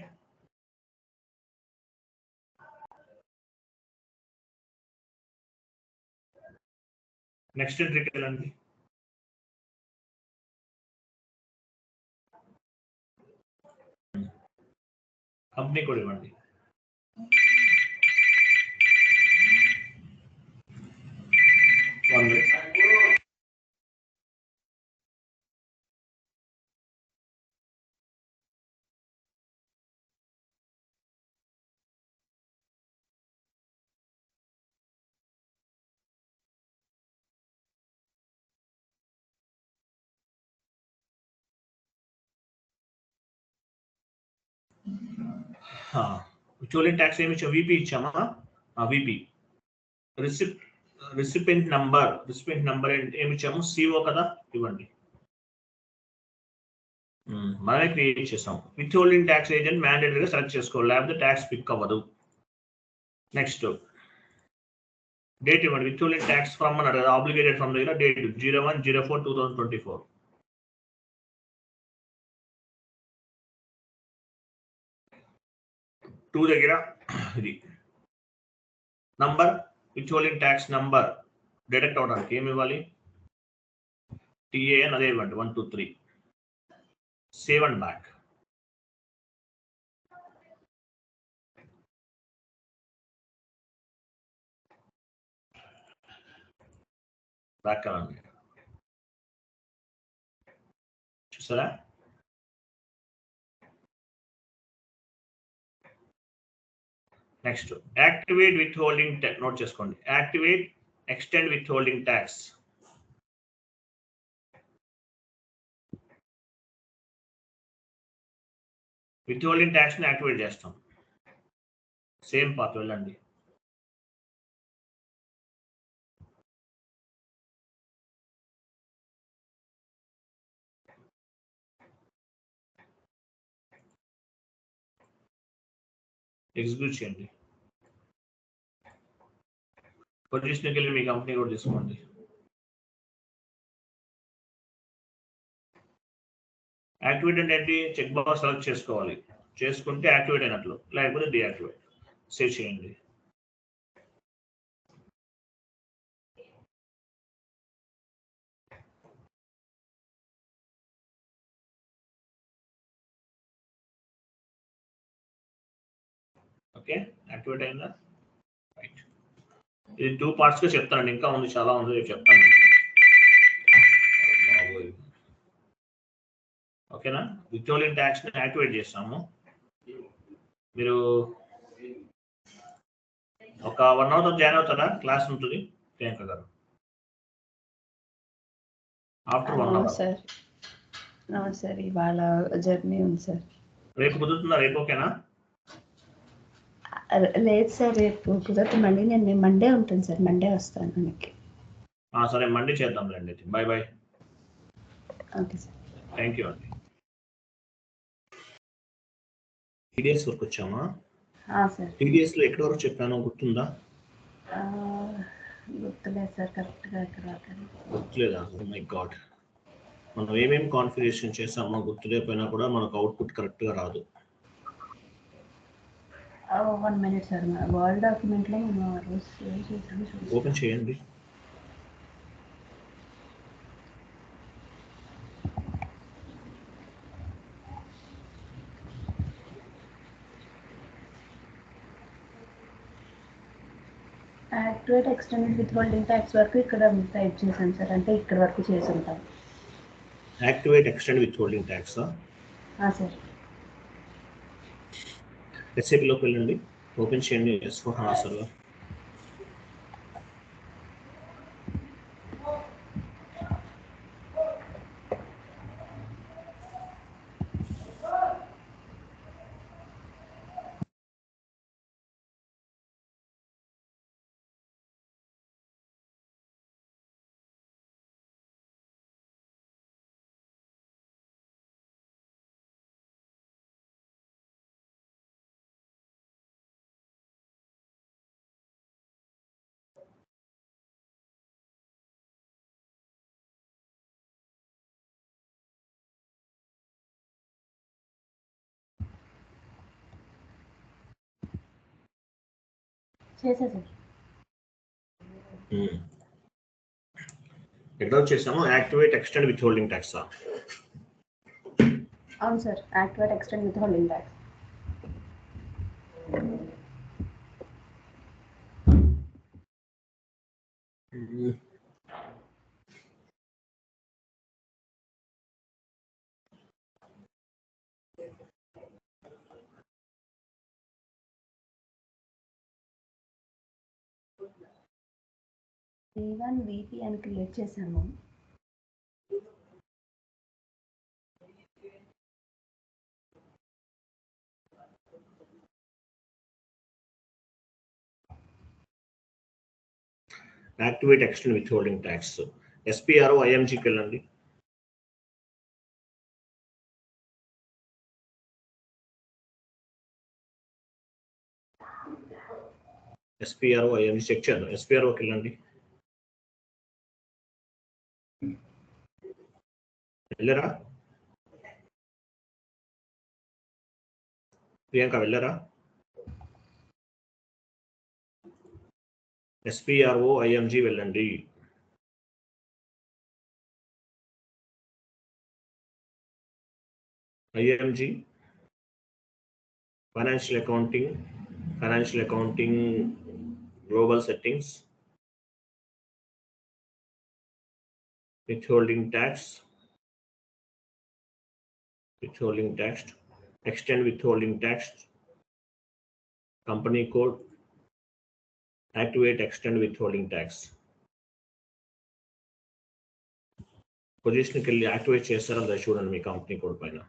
Speaker 1: నెక్స్ట్ ఎంట్రీకి వెళ్ళండి. కంపెనీ కూడా ఇవ్వండి. విత్హోల్డింగ్ ట్యాక్స్ ఏమి ఇచ్చాము? విపి ఇచ్చామా? విపి. రిసిపెంట్ నంబర్ ఏమి ఇచ్చాము? సిఓ కదా, ఇవ్వండి. మనమే క్రియేట్ చేసాం. విత్హోల్డింగ్ ట్యాక్స్ ఏజెంట్ మ్యాండేటరీగా సెలెక్ట్ చేసుకోవాలి, లేకపోతే ట్యాక్స్ పిక్ అవ్వదు. నెక్స్ట్ డేట్ ఇవ్వండి. విత్హోల్డింగ్ ట్యాక్స్ ఫ్రమ్ అన్నారు కదా, ఆబ్లిగేటెడ్ ఫ్రమ్ దగ్గర డేట్ 01/04/2024. టూ దగ్గర ఇది number, withholding tax number deduct అవడానికి ఏమి ఇవ్వాలి? టిఏఎన్ అదే ఇవ్వండి 123. Save and back. బ్యాక్ అవ్వండి. చూసారా? Next activate withholding tax. Note చేసుకోండి, activate extend withholding tax. Withholding tax ని యాక్టివేట్ చేస్తాం. సేమ్ పాత్ వెళ్ళండి. ఎగ్జిక్యూట్ చేయండి. పొజిషన్కి వెళ్ళి మీ కంపెనీ కూడా తీసుకోండి. యాక్టివేట్ అంటే ఏంటి? చెక్ బాక్స్ సెలెక్ట్ చేసుకోవాలి. చేసుకుంటే యాక్టివేట్ అయినట్లు, లేకపోతే డియాక్టివేట్. సేవ్ చేయండి. ఓకే, యాక్టివేట్ అయిందా? రైట్. ఇది 2 parts గా చెప్తానండి, ఇంకా ఉంది, చాలా ఉంది, చెప్తాను. ఓకేనా? విత్హోల్డింగ్ ట్యాక్స్ ని యాక్టివేట్ చేస్తాము. మీరు ఒక 1 hour జాయిన్ అవుతారా? క్లాస్ ఉంటుంది ప్రియాంక గారు. ఆఫ్టర్ 1 hour
Speaker 2: సార్ ఇవాళ జర్నీ ఉంది సార్.
Speaker 1: రేపు కుదురుతుందా? రేపు ఓకేనా?
Speaker 2: లేదు సార్, రేపు కుదరదు. మళ్ళీ నేను మండే ఉంటుంది సార్, మండే వస్తాను మనకి.
Speaker 1: సరే, మండే చేద్దాం రండి. Bye bye.
Speaker 2: Okay sir,
Speaker 1: thank you అండి. టీడీఎస్ వరకు వచ్చామా?
Speaker 2: సార్.
Speaker 1: టీడీఎస్ లో ఎక్కడి వరకు చెప్పానో గుర్తుందా?
Speaker 2: గుర్తులేదు సార్, కరెక్ట్గా ఎక్కడ
Speaker 1: గుర్తులేదా? Oh my God. మనం ఏమేమి కాన్ఫిగరేషన్ చేసామో గుర్తులేకపోయినా కూడా మనకు అవుట్పుట్ కరెక్ట్గా రాదు.
Speaker 2: 1 minute సార్, వర్డ్ డాక్యుమెంట్లో మనం ఆ రోజు సేవ్ చేసాము.
Speaker 1: ఓపెన్ చేయండి.
Speaker 2: Activate extended with holding tax వరకు ఇక్కడ టైప్ చేశాను సార్, అంటే ఇక్కడ వరకు చేసి ఉంటాం.
Speaker 1: Activate extend withholding tax
Speaker 2: sir.
Speaker 1: ఎస్ఏపిలోకి వెళ్ళండి, ఓపెన్ చేయండి S/4HANA సర్వర్.
Speaker 2: చేసా సార్.
Speaker 1: ఎక్కడ వచ్చేసాము? Activate extend withholding tax.
Speaker 2: అవును sir, activate extend withholding tax. V1 VP అని క్రియేట్ చేశాము.
Speaker 1: Activate extend withholding tax SPRO IMGకి వెళ్ళండి. SPRO IMG చెక్ చేద్దాం. SPROకి వెళ్ళండి. వెళ్ళరా ప్రియాంక? వెళ్ళరా? SPRO IMG వెళ్ళండి. IMG financial accounting global settings, withholding tax, extend withholding tax, company code, activate extend withholding tax. పొజిషన్కి వెళ్ళి యాక్టివేట్ చేస్తారో లేదా చూడండి మీ కంపెనీ కోడ్ పైన.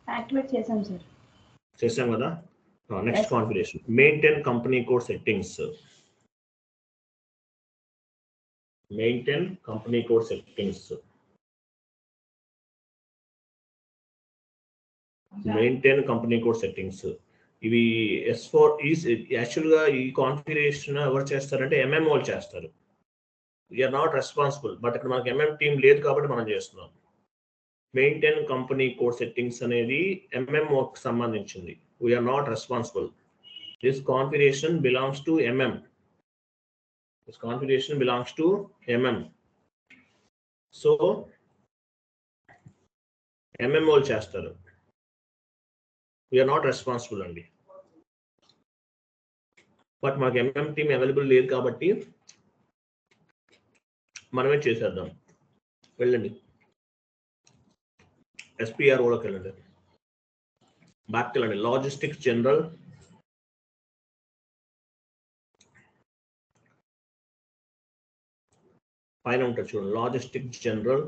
Speaker 2: యాక్టివేట్ చేశాం సార్.
Speaker 1: చేసాం కదా. Next configuration, maintain company code settings. Maintain company code settings ఇవి S4 యాక్చువల్గా ఈ కాన్ఫిగరేషన్ ఎవరు చేస్తారంటే MM వాళ్ళు చేస్తారు. వీఆర్ నాట్ రెస్పాన్సిబుల్, బట్ ఇక్కడ మనకి MM టీం లేదు కాబట్టి మనం చేస్తున్నాం. మెయింటైన్ కంపెనీ కోడ్ సెట్టింగ్స్ అనేది MMO కి సంబంధించింది. We are not responsible. This configuration belongs to MM. So MM వాళ్ళు చేస్తారు. వీఆర్ నాట్ రెస్పాన్సిబుల్ అండి. బట్ మాకు MM టీమ్ అవైలబుల్ లేదు కాబట్టి మనమే చేసేద్దాం. వెళ్ళండి, SPROలోకి వెళ్ళండి, బ్యాక్ వెళ్ళండి, లాజిస్టిక్స్ జనరల్, పైన ఉంటుంది చూడండి, లాజిస్టిక్స్ జనరల్.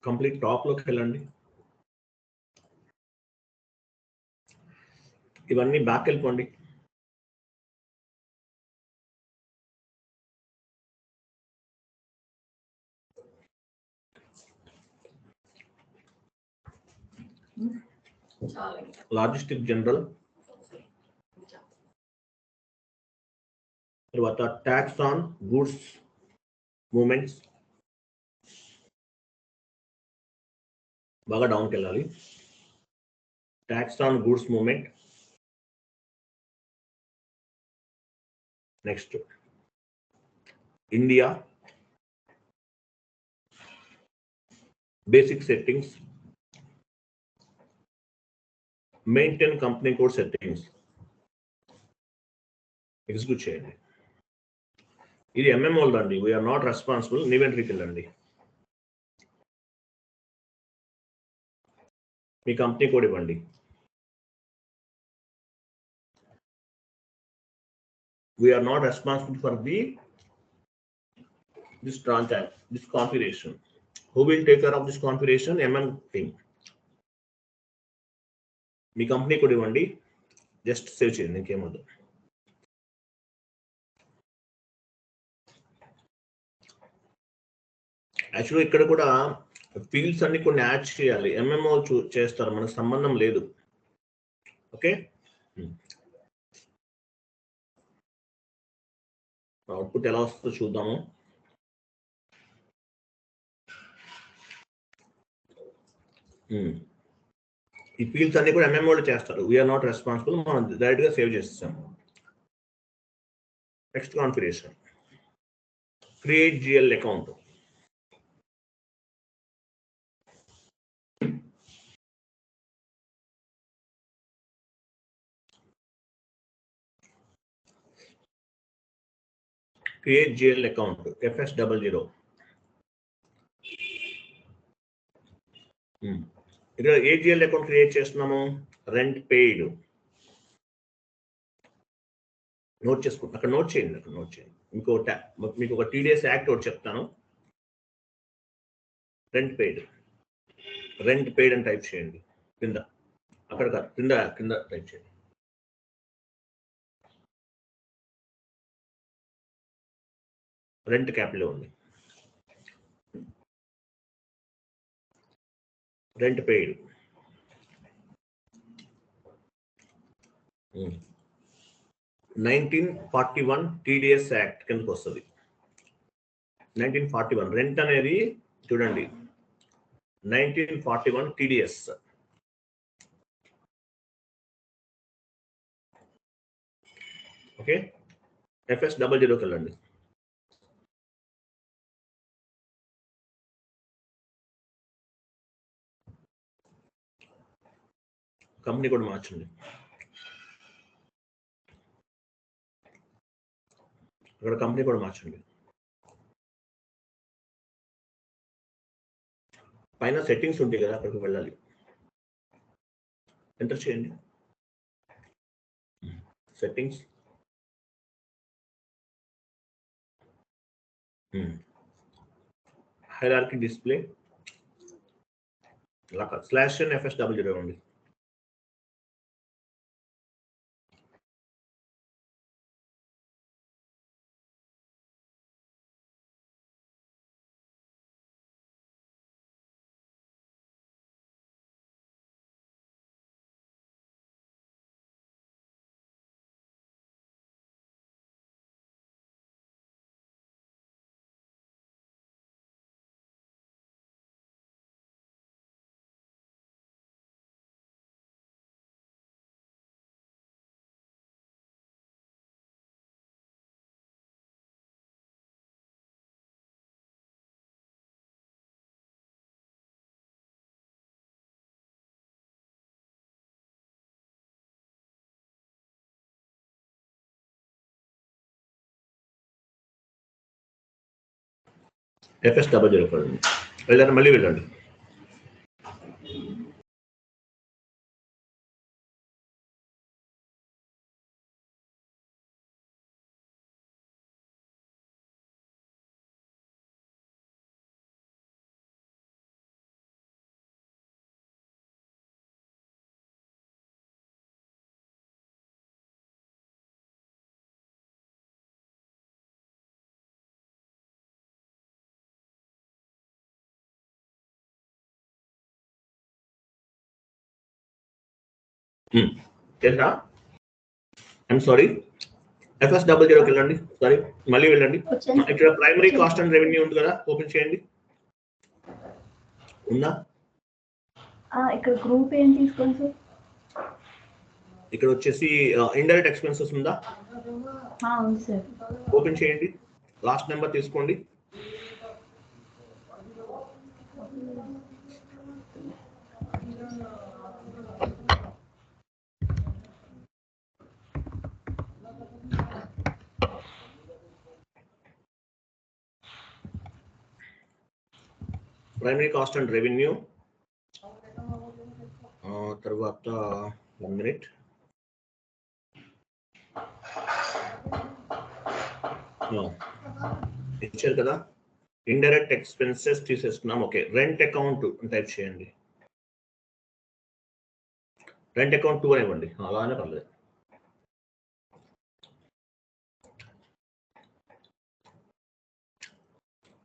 Speaker 1: కంప్లీట్ టాప్ లోకి వెళ్ళండి. ఇవన్నీ బ్యాక్ వెళ్ళిపోండి. లాజిస్టిక్ జనరల్, తర్వాత ట్యాక్స్ ఆన్ గూడ్స్ మూమెంట్స్, బాగా డౌన్కి వెళ్ళాలి. Tax on goods movement. Next India, basic settings, maintain company code settings, execute చేయండి. ఇది ఎంఎంఓ అండి, వీఆర్ నాట్ రెస్పాన్సిబుల్. ఇన్వెంటరీకి వెళ్ళండి, మీ కంపెనీ కోడ్ ఇవ్వండి. We are not responsible for this transaction, this configuration. Who will take care of this configuration? MM team. Me company code ఇవ్వండి, just save చేయండి, ఇంకేమొద్దు. యాక్చువల్గా ఇక్కడ కూడా ఫీల్డ్స్ అన్ని కొన్ని యాడ్ చేయాలి. ఎంఎంఓ చేస్తారు, మనకు సంబంధం లేదు. ఓకే, అవుట్పుట్ ఎలా వస్తుందో చూద్దాము. ఈ ఫీల్డ్స్ అన్ని కూడా ఎంఎంఓ చేస్తారు. వీఆర్ నాట్ రెస్పాన్సిబుల్, మనం డైరెక్ట్ గా సేవ్ చేస్తాం. Next configuration, create GL account. Create GL account FS00. ఇక్కడ ఏ జిఎల్ అకౌంట్ క్రియేట్ చేస్తున్నాము? Rent paid. నోట్ చేసుకుంటాం, అక్కడ నోట్ చేయండి, అక్కడ నోట్ చేయండి. మీకు ఒక TDS యాక్ట్ ఒకటి చెప్తాను. రెంట్ పెయిడ్ అని టైప్ చేయండి కింద, అక్కడ కింద టైప్ చేయండి. రెంట్ క్యాపిటల్ ఉంది, రెంట్ పెయిడ్. 1941 TDS యాక్ట్ కిందకి వస్తుంది. 1941 రెంట్ అనేది చూడండి, 1941 TDS. ఓకే, FS00కి వెళ్ళండి. కంపెనీ కూడా మార్చండి, అక్కడ కంపెనీ కూడా మార్చండి. పైన సెట్టింగ్స్ ఉంటాయి కదా, అక్కడికి వెళ్ళాలి, ఎంటర్ చేయండి. సెట్టింగ్స్, హైరార్కీ డిస్ప్లే, /FS00 ఉంది. FS00 వెళ్ళండి, మళ్ళీ వెళ్ళండి. తెలుసా? ఐఎమ్ సారీ, FS00కి వెళ్ళండి. సారీ, మళ్ళీ వెళ్ళండి. ఇక్కడ ప్రైమరీ కాస్ట్ అండ్ రెవెన్యూ ఉంది కదా, ఓపెన్ చేయండి. ఉందా?
Speaker 2: ఇక్కడ గ్రూప్ ఏం తీసుకోండి సార్?
Speaker 1: ఇక్కడ వచ్చేసి ఇండైరెక్ట్ ఎక్స్పెన్సెస్ ఉందా?
Speaker 2: ఉంది సార్.
Speaker 1: ఓపెన్ చేయండి, లాస్ట్ నెంబర్ తీసుకోండి. ప్రైమరీ కాస్ట్ అండ్ రెవెన్యూ తర్వాత 1 minute. ఇచ్చారు కదా, ఇండైరెక్ట్ ఎక్స్పెన్సెస్ తీసేసుకున్నాం. ఓకే, రెంట్ అకౌంట్ టైప్ చేయండి. రెంట్ అకౌంట్ 2 అని ఇవ్వండి, అలానే పర్లేదు.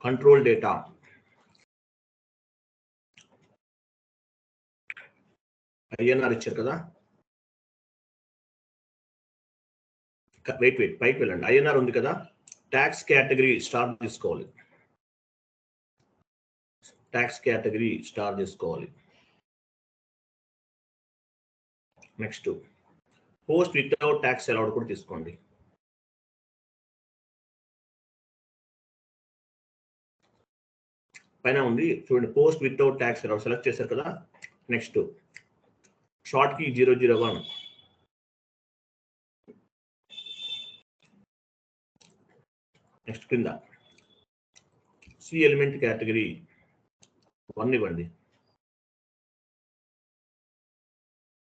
Speaker 1: కంట్రోల్ డేటా, INR ఇచ్చారు కదా, వెయిట్ పైకి వెళ్ళండి. INR ఉంది కదా, ట్యాక్స్ కేటగిరీ స్టార్ తీసుకోవాలి. ట్యాక్స్ కేటగిరీ స్టార్ తీసుకోవాలి. Next post without tax allowed కూడా తీసుకోండి. పైన ఉంది చూడండి, post without tax allowed select చేశారు కదా. నెక్స్ట్ షార్ట్ కీ 001, నెక్స్ట్ కింద సి ఎలిమెంట్ కేటగిరీ 1 ఇవ్వండి.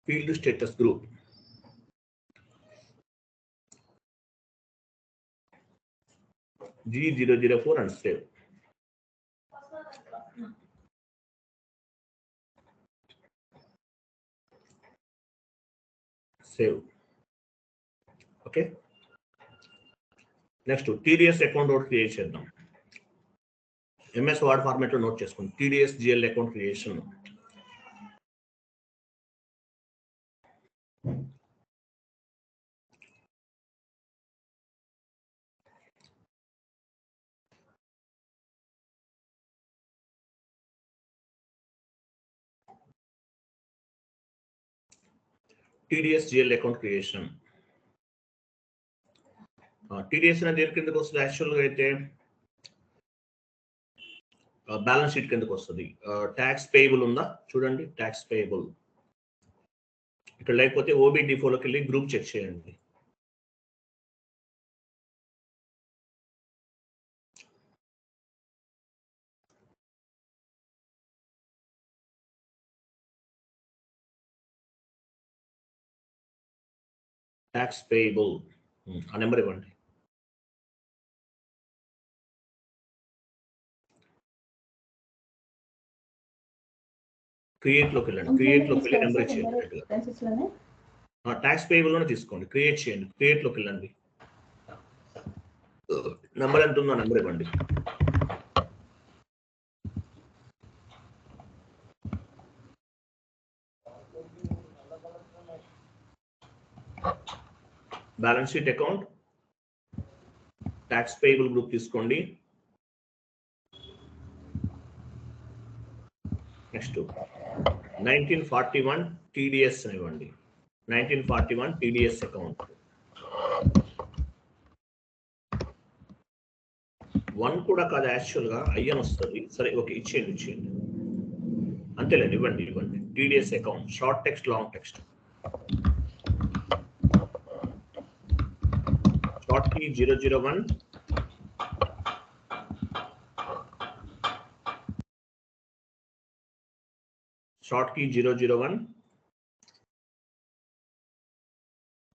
Speaker 1: Field status group G004 and save. Save. Okay, next TDS account ఒకటి క్రియేట్ చేద్దాం. MS వర్డ్ ఫార్మాట్ లో నోట్ చేసుకోండి. TDS GL account creation. TDS GL account creation. TDS అనేది దేని కిందకి వస్తుంది? యాక్చువల్గా అయితే బ్యాలెన్స్ షీట్ కిందకి వస్తుంది. ట్యాక్స్ పేయబుల్ ఉందా చూడండి, ట్యాక్స్ పేయబుల్ ఇక్కడ లేకపోతే OBD4లోకి వెళ్ళి గ్రూప్ చెక్ చేయండి. ట్యాక్స్ పేయబుల్ ఆ నెంబర్ ఇవ్వండి. క్రియేట్ లోకి వెళ్ళండి. క్రియేట్ లోకి వెళ్ళి నెంబర్ ఇచ్చేయండి. ట్యాక్స్ పేయబుల్ లోనే తీసుకోండి, క్రియేట్ చేయండి. క్రియేట్ లోకి వెళ్ళండి, నెంబర్ ఎంత ఉందో నెంబర్ ఇవ్వండి. Balance sheet account tax payable group తీసుకోండి. నెక్స్ట్ 1941 TDS అని ఇవ్వండి. 1941 TDS అకౌంట్ 1 కూడా కాదు, యాక్చువల్గా IN వస్తుంది. సరే ఓకే, ఇచ్చేయండి. అంతేలేండి, ఇవ్వండి. TDS account short text long text. Short key 001, short key 001,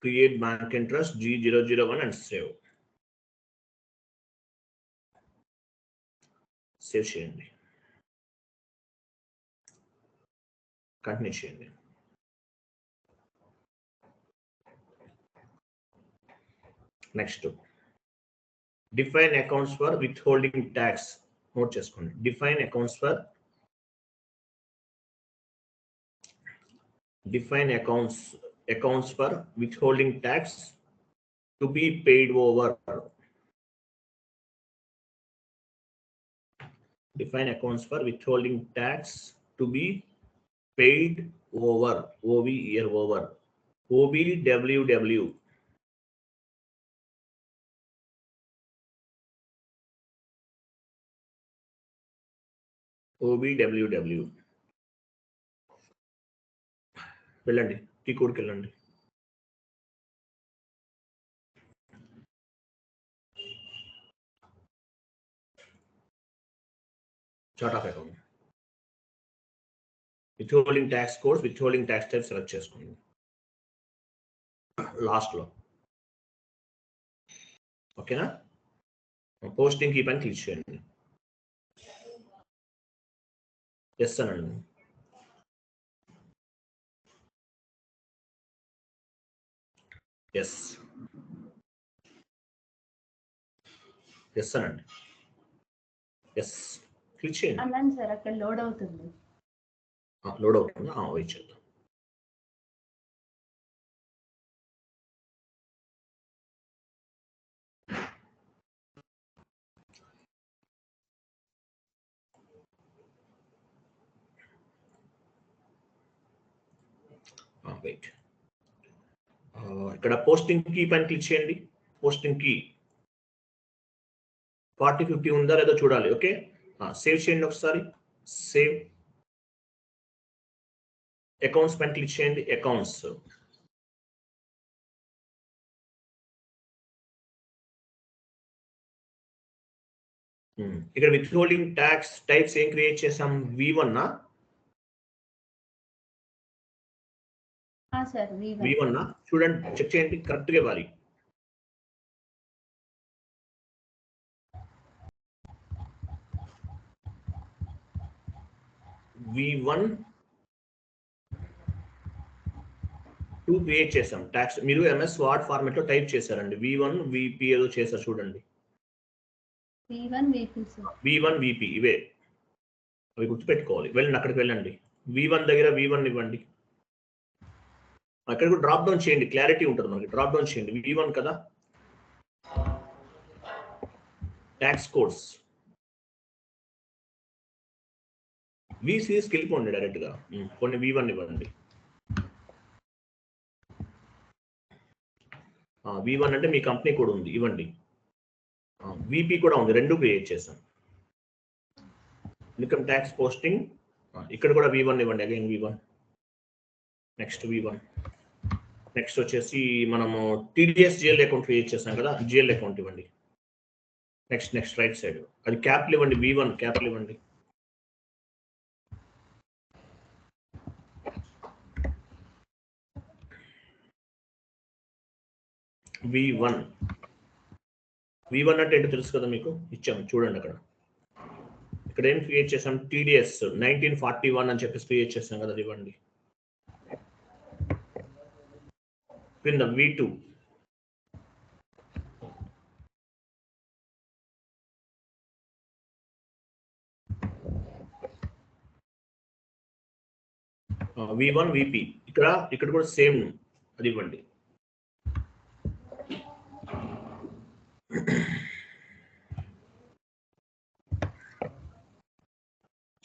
Speaker 1: create bank interest G001 and save. Save చేయండి, కంటిన్యూ చేయండి. Next define accounts for withholding tax note చేసుకోండి. Define accounts accounts for withholding tax to be paid over. Define accounts for withholding tax to be paid over. OV here over. OBWW. OBWW. వెళ్ళండి tea కోడ్కి వెళ్ళండి. Chart of account. Withholding tax codes, withholding tax type select చేసుకోండి last లో. ఓకేనా? Posting key పైన click చేయండి. Yes అనండి. Yes yes అనండి. Yes click చేయండి.
Speaker 2: అన్నాను సార్, అక్కడ లోడ్ అవుతుంది.
Speaker 1: లోడ్ అవుతుంది. వెయిట్ చేద్దాం. వెయిట్. ఇక్కడ పోస్టింగ్ కీ పైన క్లిక్ చేయండి. పోస్టింగ్ కీ 4050 ఉందా లేదో చూడాలి. ఓకే, సేవ్ చేయండి ఒకసారి. సేవ్. అకౌంట్స్ పైన క్లిక్ చేయండి. అకౌంట్స్. ఇక్కడ విత్ హోల్డింగ్ ట్యాక్స్ టైప్స్ ఏం క్రియేట్ చేసాం? V1
Speaker 2: సార్
Speaker 1: V1 చూడండి, చెక్ చేయండి కరెక్ట్ గా ఇవ్వాలి. V1 2 క్రియేట్ చేసాం ట్యాక్స్. మీరు MS వర్డ్ ఫార్మాట్ లో టైప్ చేశారండి. V1 VP ఏదో చేశారు చూడండి. V1 VP ఇవే, అవి గుర్తుపెట్టుకోవాలి. వెళ్ళండి, అక్కడికి వెళ్ళండి. V1 దగ్గర V1 ఇవ్వండి. అక్కడ కూడా డ్రాప్ డౌన్ చేయండి, క్లారిటీ ఉంటుంది మనకి. డ్రాప్ డౌన్ చేయండి. V1 కదా, ట్యాక్స్ కోడ్స్. V సిరీస్కి వెళ్ళిపోండి డైరెక్ట్ గా. కొన్ని V1 ఇవ్వండి. V1 అంటే మీ కంపెనీ కూడా ఉంది, ఇవ్వండి. VP కూడా ఉంది, రెండు క్రియేట్ చేసాం. ఇన్కమ్ ట్యాక్స్ పోస్టింగ్, ఇక్కడ కూడా V1 ఇవ్వండి. Again V1. Next V1. Next వచ్చేసి మనము TDS GL అకౌంట్ క్రియేట్ చేసాం కదా, GL అకౌంట్ ఇవ్వండి. నెక్స్ట్ రైట్ సైడ్ అది క్యాపిటల్ ఇవ్వండి. V1 క్యాపిటల్ ఇవ్వండి. V1 అంటే ఏంటో తెలుసు కదా మీకు, ఇచ్చాము చూడండి. అక్కడ ఇక్కడ ఏం క్రియేట్ చేసాం? TDS 1941 అని చెప్పేసి క్రియేట్ చేసాం కదా, అది ఇవ్వండి. కింద V2. V1 VP ఇక్కడ కూడా సేమ్, అది ఇవ్వండి.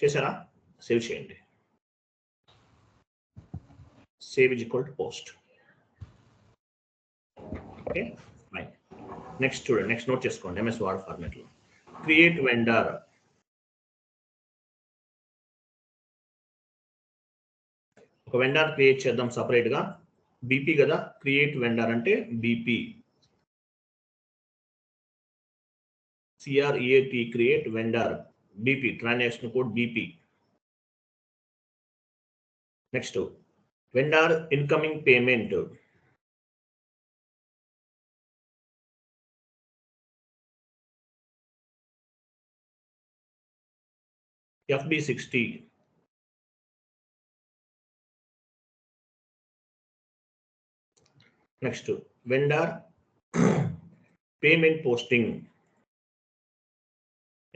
Speaker 1: చేశారా? సేవ్ చేయండి. Save is equal to post. Okay fine. Next చూడండి, నెక్స్ట్ నోట్ చేసుకోండి. MS వర్డ్ ఫార్మాట్ లో క్రియేట్ వెండర్. ఒక వెండర్ క్రియేట్ చేద్దాం సపరేట్ గా. BP కదా, క్రియేట్ వెండర్ అంటే BP CREAT create vendor. BP transaction code BP. Next vendor incoming payment. FB60. Next vendor payment posting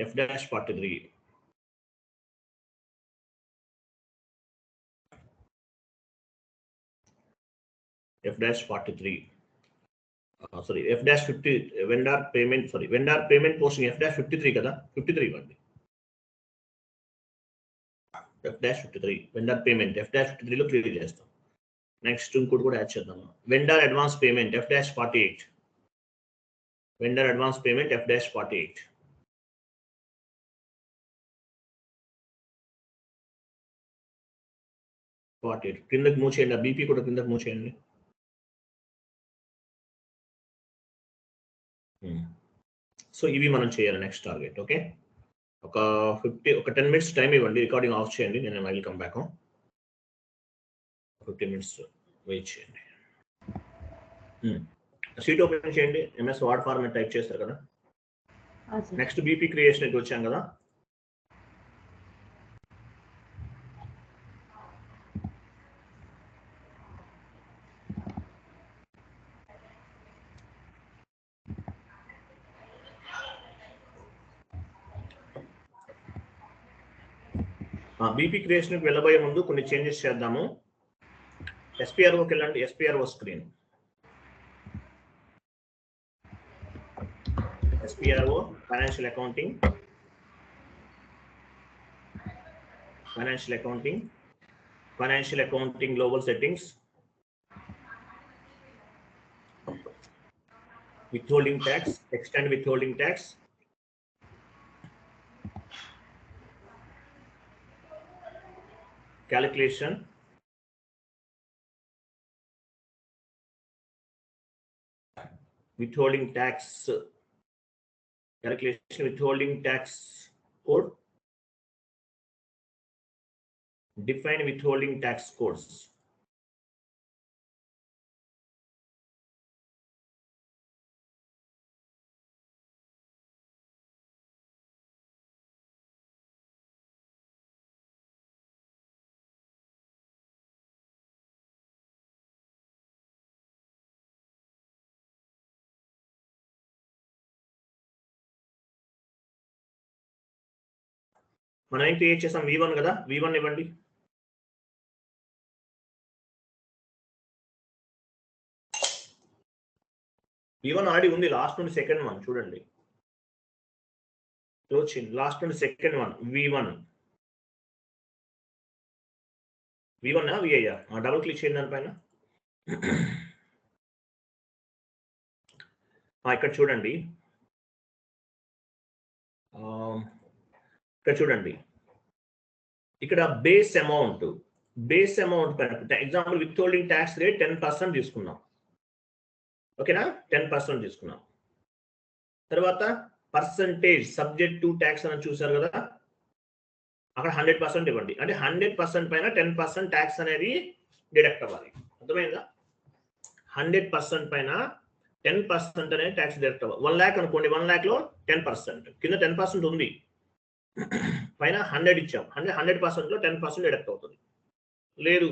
Speaker 1: F-43. F-43. Sorry, F-50 vendor payment posting F-53 కదా 53 ఇవ్వండి. F-53 vendor payment F-53 లో clear చేస్తాం. Next ఇంకోటి కూడా add చేద్దాం. Vendor advance payment F-48. Vendor advance payment F-48. కిందకి move చేయండి. BP కూడా కిందకి మూవ్ చేయండి. సో ఇవి మనం చేయాలి నెక్స్ట్ టార్గెట్. ఓకే, ఒక 10 minutes టైం ఇవ్వండి. రికార్డింగ్ ఆఫ్ చేయండి. నేను I will come back. 15 minutes wait చేయండి. షీట్ ఓపెన్ చేయండి. ఎంఎస్ వర్డ్ ఫార్మాట్ టైప్ చేస్తారు కదా. నెక్స్ట్ బీపీ క్రియేషన్ వచ్చాం కదా. బీపీ క్రియేషన్కి వెళ్ళబోయే ముందు కొన్ని చేంజెస్ చేద్దాము. ఎస్పీఆర్ఓకి వెళ్ళండి. ఎస్పీఆర్ఓ screen, ఎస్పీఆర్ఓ financial accounting global settings, withholding tax, extend withholding tax, calculation, withholding tax calculation, withholding tax code, define withholding tax codes. మనం ఏం క్రియేట్ చేసాం? V1 కదా. V1 ఇవ్వండి. V1 ఆల్రెడీ ఉంది. లాస్ట్ నుండి సెకండ్ వన్ చూడండి. లాస్ట్ నుండి second one V1. V1 VI double click చేయండి దానిపైన. ఇక్కడ చూడండి. ఇక్కడ బేస్ అమౌంట్ పైన ఎగ్జాంపుల్ విత్హోల్డింగ్ ట్యాక్స్ రేట్ 10% తీసుకున్నాం. ఓకేనా, 10% తీసుకున్నాం. తర్వాత పర్సంటేజ్ సబ్జెక్ట్ టు ట్యాక్స్ అని చూసారు కదా, అక్కడ 100% ఇవ్వండి. అంటే 100% పైన 10% ట్యాక్స్ అనేది డిడక్ట్ అవ్వాలి. అర్థమైందా? 100% పైన 10% అనేది ట్యాక్స్ డిడక్ట్ అవ్వాలి. 1 lakh అనుకోండి, 1 lakh లో 10%, కింద 10% ఉంది, పైన 100 ఇచ్చాం. 100% లో 10% డిడక్ట్ అవుతుంది. లేదు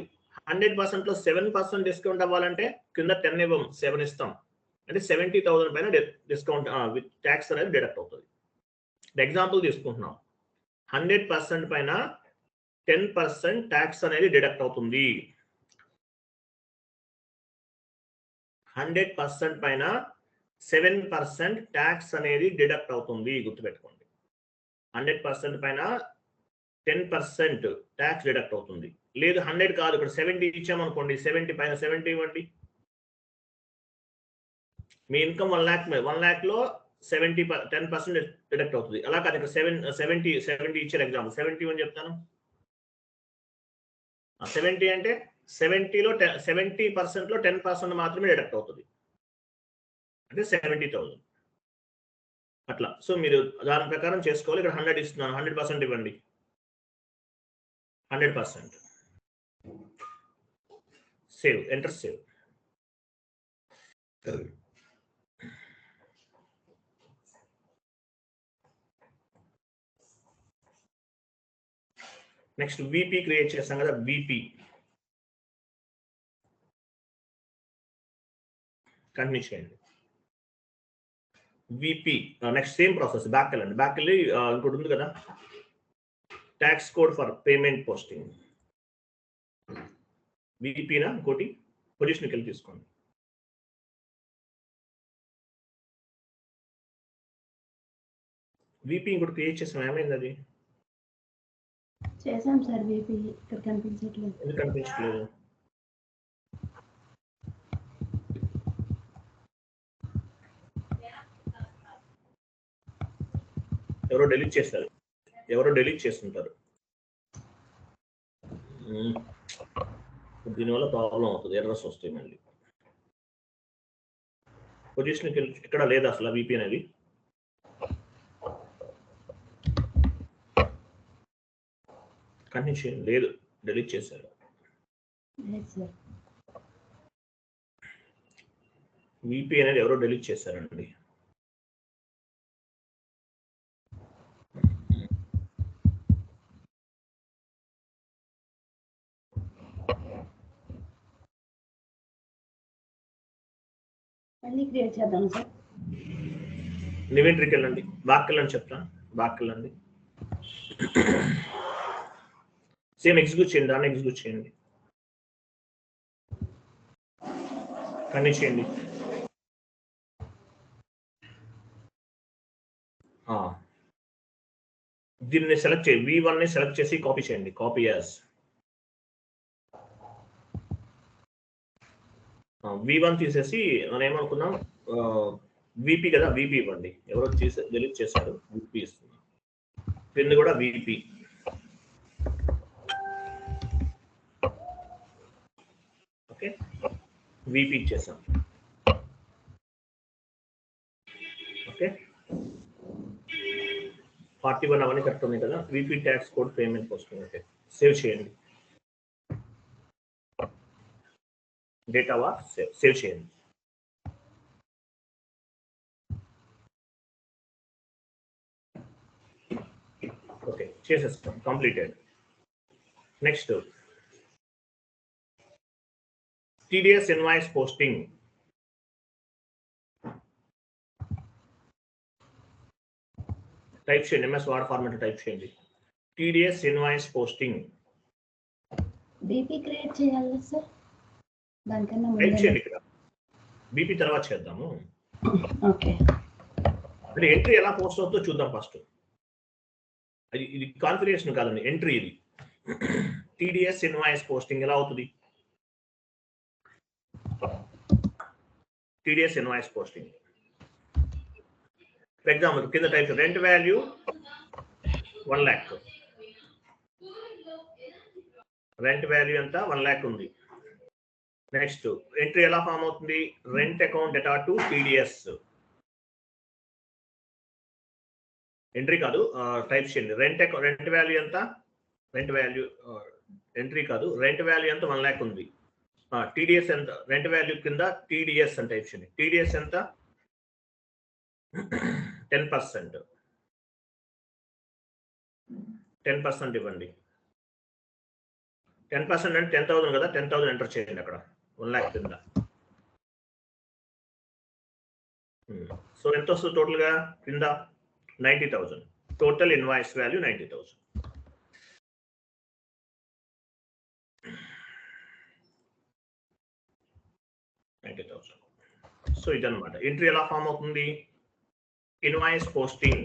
Speaker 1: 100% లో 7% డిస్కౌంట్ అవ్వాలంటే కింద 10 ఇవ్వం, 7 ఇస్తాం. అంటే 70,000 పైన డిస్కౌంట్ విత్ ట్యాక్స్ అనేది డిడక్ట్ అవుతుంది. ఎగ్జాంపుల్ తీసుకుంటున్నాం. 100% పైన 10% ట్యాక్స్ అనేది డిడక్ట్ అవుతుంది. 100% పైన 7% ట్యాక్స్ అనేది డిడక్ట్ అవుతుంది. గుర్తుపెట్టుకోండి. 100% పైన 10% ట్యాక్స్ డిడక్ట్ అవుతుంది. లేదు 100 కాదు, ఇక్కడ 70 ఇచ్చామనుకోండి, 70 పైన 70 ఇవ్వండి. మీ ఇన్కమ్ 1 lakh లో 10% డిడక్ట్ అవుతుంది. అలా కాదు, ఇక్కడ 70 ఇచ్చారు. ఎగ్జాంపుల్ 70 అని చెప్తాను. 70 అంటే 70% లో 10% మాత్రమే డిడక్ట్ అవుతుంది. అంటే 70,000 అట్లా. సో మీరు దాని ప్రకారం చేసుకోవాలి. ఇక్కడ 100 ఇస్తున్నాను, 100% ఇవ్వండి. 100% సేవ్, enter save. Next VP create చేస్తాం కదా. విపి కంటిన్యూ చేయండి. VP next same process. Back వెళ్ళండి. బ్యాక్ వెళ్ళి ఇంకోటి ఉంది కదా, tax code for payment posting. విపినా ఇంకోటి పొజిషన్కి వెళ్ళి తీసుకోండి. VP ఇంకోటి క్రియేట్ చేసాం, ఏమైంది అది?
Speaker 2: చేసాం సార్. VP ఇక్కడ కనిపించట్లేదు.
Speaker 1: ఎందుకు కనిపించట్లేదు? ఎవరో డెలీట్ చేస్తారు, ఎవరో డెలీట్ చేస్తుంటారు. దీనివల్ల ప్రాబ్లం అవుతుంది, ఎర్రర్స్ వస్తాయి మళ్ళీ. పొజిషన్కి ఇక్కడ లేదు అసలు VP అనేది. కంటిన్యూ లేదు, డెలీట్ చేశారు. VP అనేది ఎవరో డెలీట్ చేశారండి.
Speaker 2: మళ్ళీ క్రియేట్ చేద్దాం సార్.
Speaker 1: నివెంట్రీకి వెళ్ళండి, బ్యాక్ వెళ్ళండి, చెప్తాను. బ్యాక్ వెళ్ళండి, సేమ్ ఎగ్జిక్యూట్ చేయండి, దాన్ని ఎగ్జిక్యూట్ చేయండి, కంటిన్యూ చేయండి. దీన్ని సెలెక్ట్ చేయండి, V1 ని సెలెక్ట్ చేసి కాపీ చేయండి, కాపీ యాజ్. V1 తీసేసి మనం ఏమనుకున్నాం, VP కదా, VP ఇవ్వండి. ఎవరో డెలీట్ చేశారు, VP ఇస్తున్నాం. కింద కూడా VP. ఓకే, VP ఇచ్చేసాం. ఓకే, 41 అవన్నీ కరెక్ట్ ఉంది కదా. VP ట్యాక్స్ కోడ్ పేమెంట్ వస్తుంది. ఓకే, సేవ్ చేయండి. డేటా సేవ్ చేయండి. ఓకే, చేసేస్తాం, completed. Next TDS invoice posting. Type చేయండి, MS వర్డ్ ఫార్మాట్ టైప్ చేయండి. TDS invoice posting.
Speaker 2: BP create చేయాలి సార్, దానికన్నా
Speaker 1: టైప్ చేయండి ఇక్కడ. BP తర్వాత చేద్దాము.
Speaker 2: ఓకే,
Speaker 1: అంటే ఎంట్రీ ఎలా పోస్ట్ అవుతుందో చూద్దాం ఫస్ట్. ఇది కాన్ఫిగరేషన్ కాదండి, ఎంట్రీ ఇది. TDS ఇన్వాయిస్ పోస్టింగ్ ఎలా అవుతుంది? TDS invoice posting for example కింద type rent value 1 lakh. Rent value ఎంత? 1 lakh ఉంది. నెక్స్ట్ ఎంట్రీ ఎలా ఫామ్ అవుతుంది? Rent account data to TDS. Entry కాదు, టైప్ చేయండి. రెంట్ వాల్యూ ఎంత? రెంట్ వాల్యూ ఎంట్రీ కాదు, రెంట్ వాల్యూ ఎంత? 1 lakh ఉంది. TDS ఎంత? రెంట్ వాల్యూ కింద TDS అని టైప్ చేయండి. TDS ఎంత? 10%. 10% ఇవ్వండి. 10% అంటే 10,000 కదా, 10,000 ఎంటర్ చేయండి అక్కడ 1 lakh కింద. సో ఎంత వస్తుంది టోటల్ గా కింద? 90,000. Total invoice value 90,000. సో ఇదన్నమాట. ఎంట్రీ ఎలా ఫామ్ అవుతుంది? Invoice posting.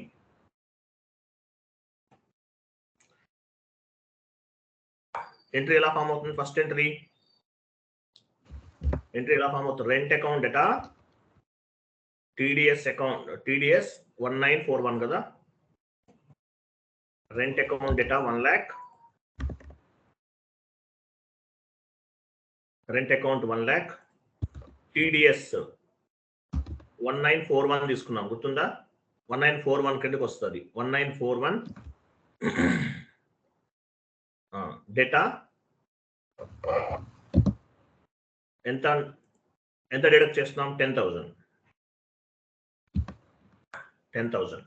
Speaker 1: ఎంట్రీ ఎలా ఫామ్ అవుతుంది? ఫస్ట్ ఎంట్రీ ఎలా ఫామ్ అవుతుంది? Rent account data TDS account, TDS 1941 కదా. Rent account data 1 lakh. Rent account 1 lakh. TDS 1941 తీసుకున్నాం, గుర్తుందా? 1941 కిందకి వస్తుంది. 1941 డేటా ఎంత డిడక్ట్ చేస్తున్నాం? 10,000. 10,000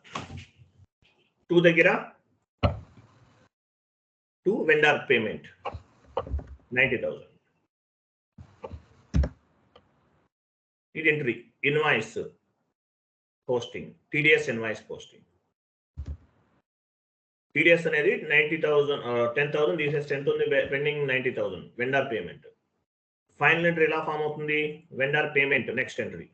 Speaker 1: టూ దగ్గర, టు వెండర్ పేమెంట్ 90,000. ఇది entry. Invoice posting, TDS invoice posting. TDS అనేది 90,000, 10,000 తీసేస్తే ఎంత ఉంది pending? 90,000 vendor payment. Final entry ఎలా ఫామ్ అవుతుంది? Vendor payment next entry.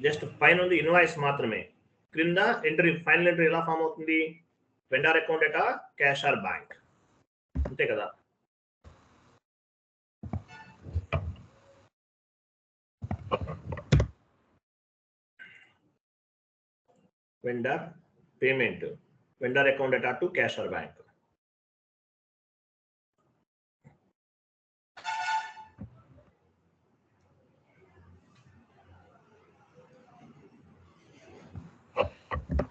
Speaker 1: Just పైన ఉంది ఇన్వాయిస్ మాత్రమే, క్రింద ఎంట్రీ ఫైనల్ ఎంట్రీ ఎలా ఫామ్ అవుతుంది? Vendor account at cash or bank, అంతే కదా. Vendor payment, vendor account at to cash or bank.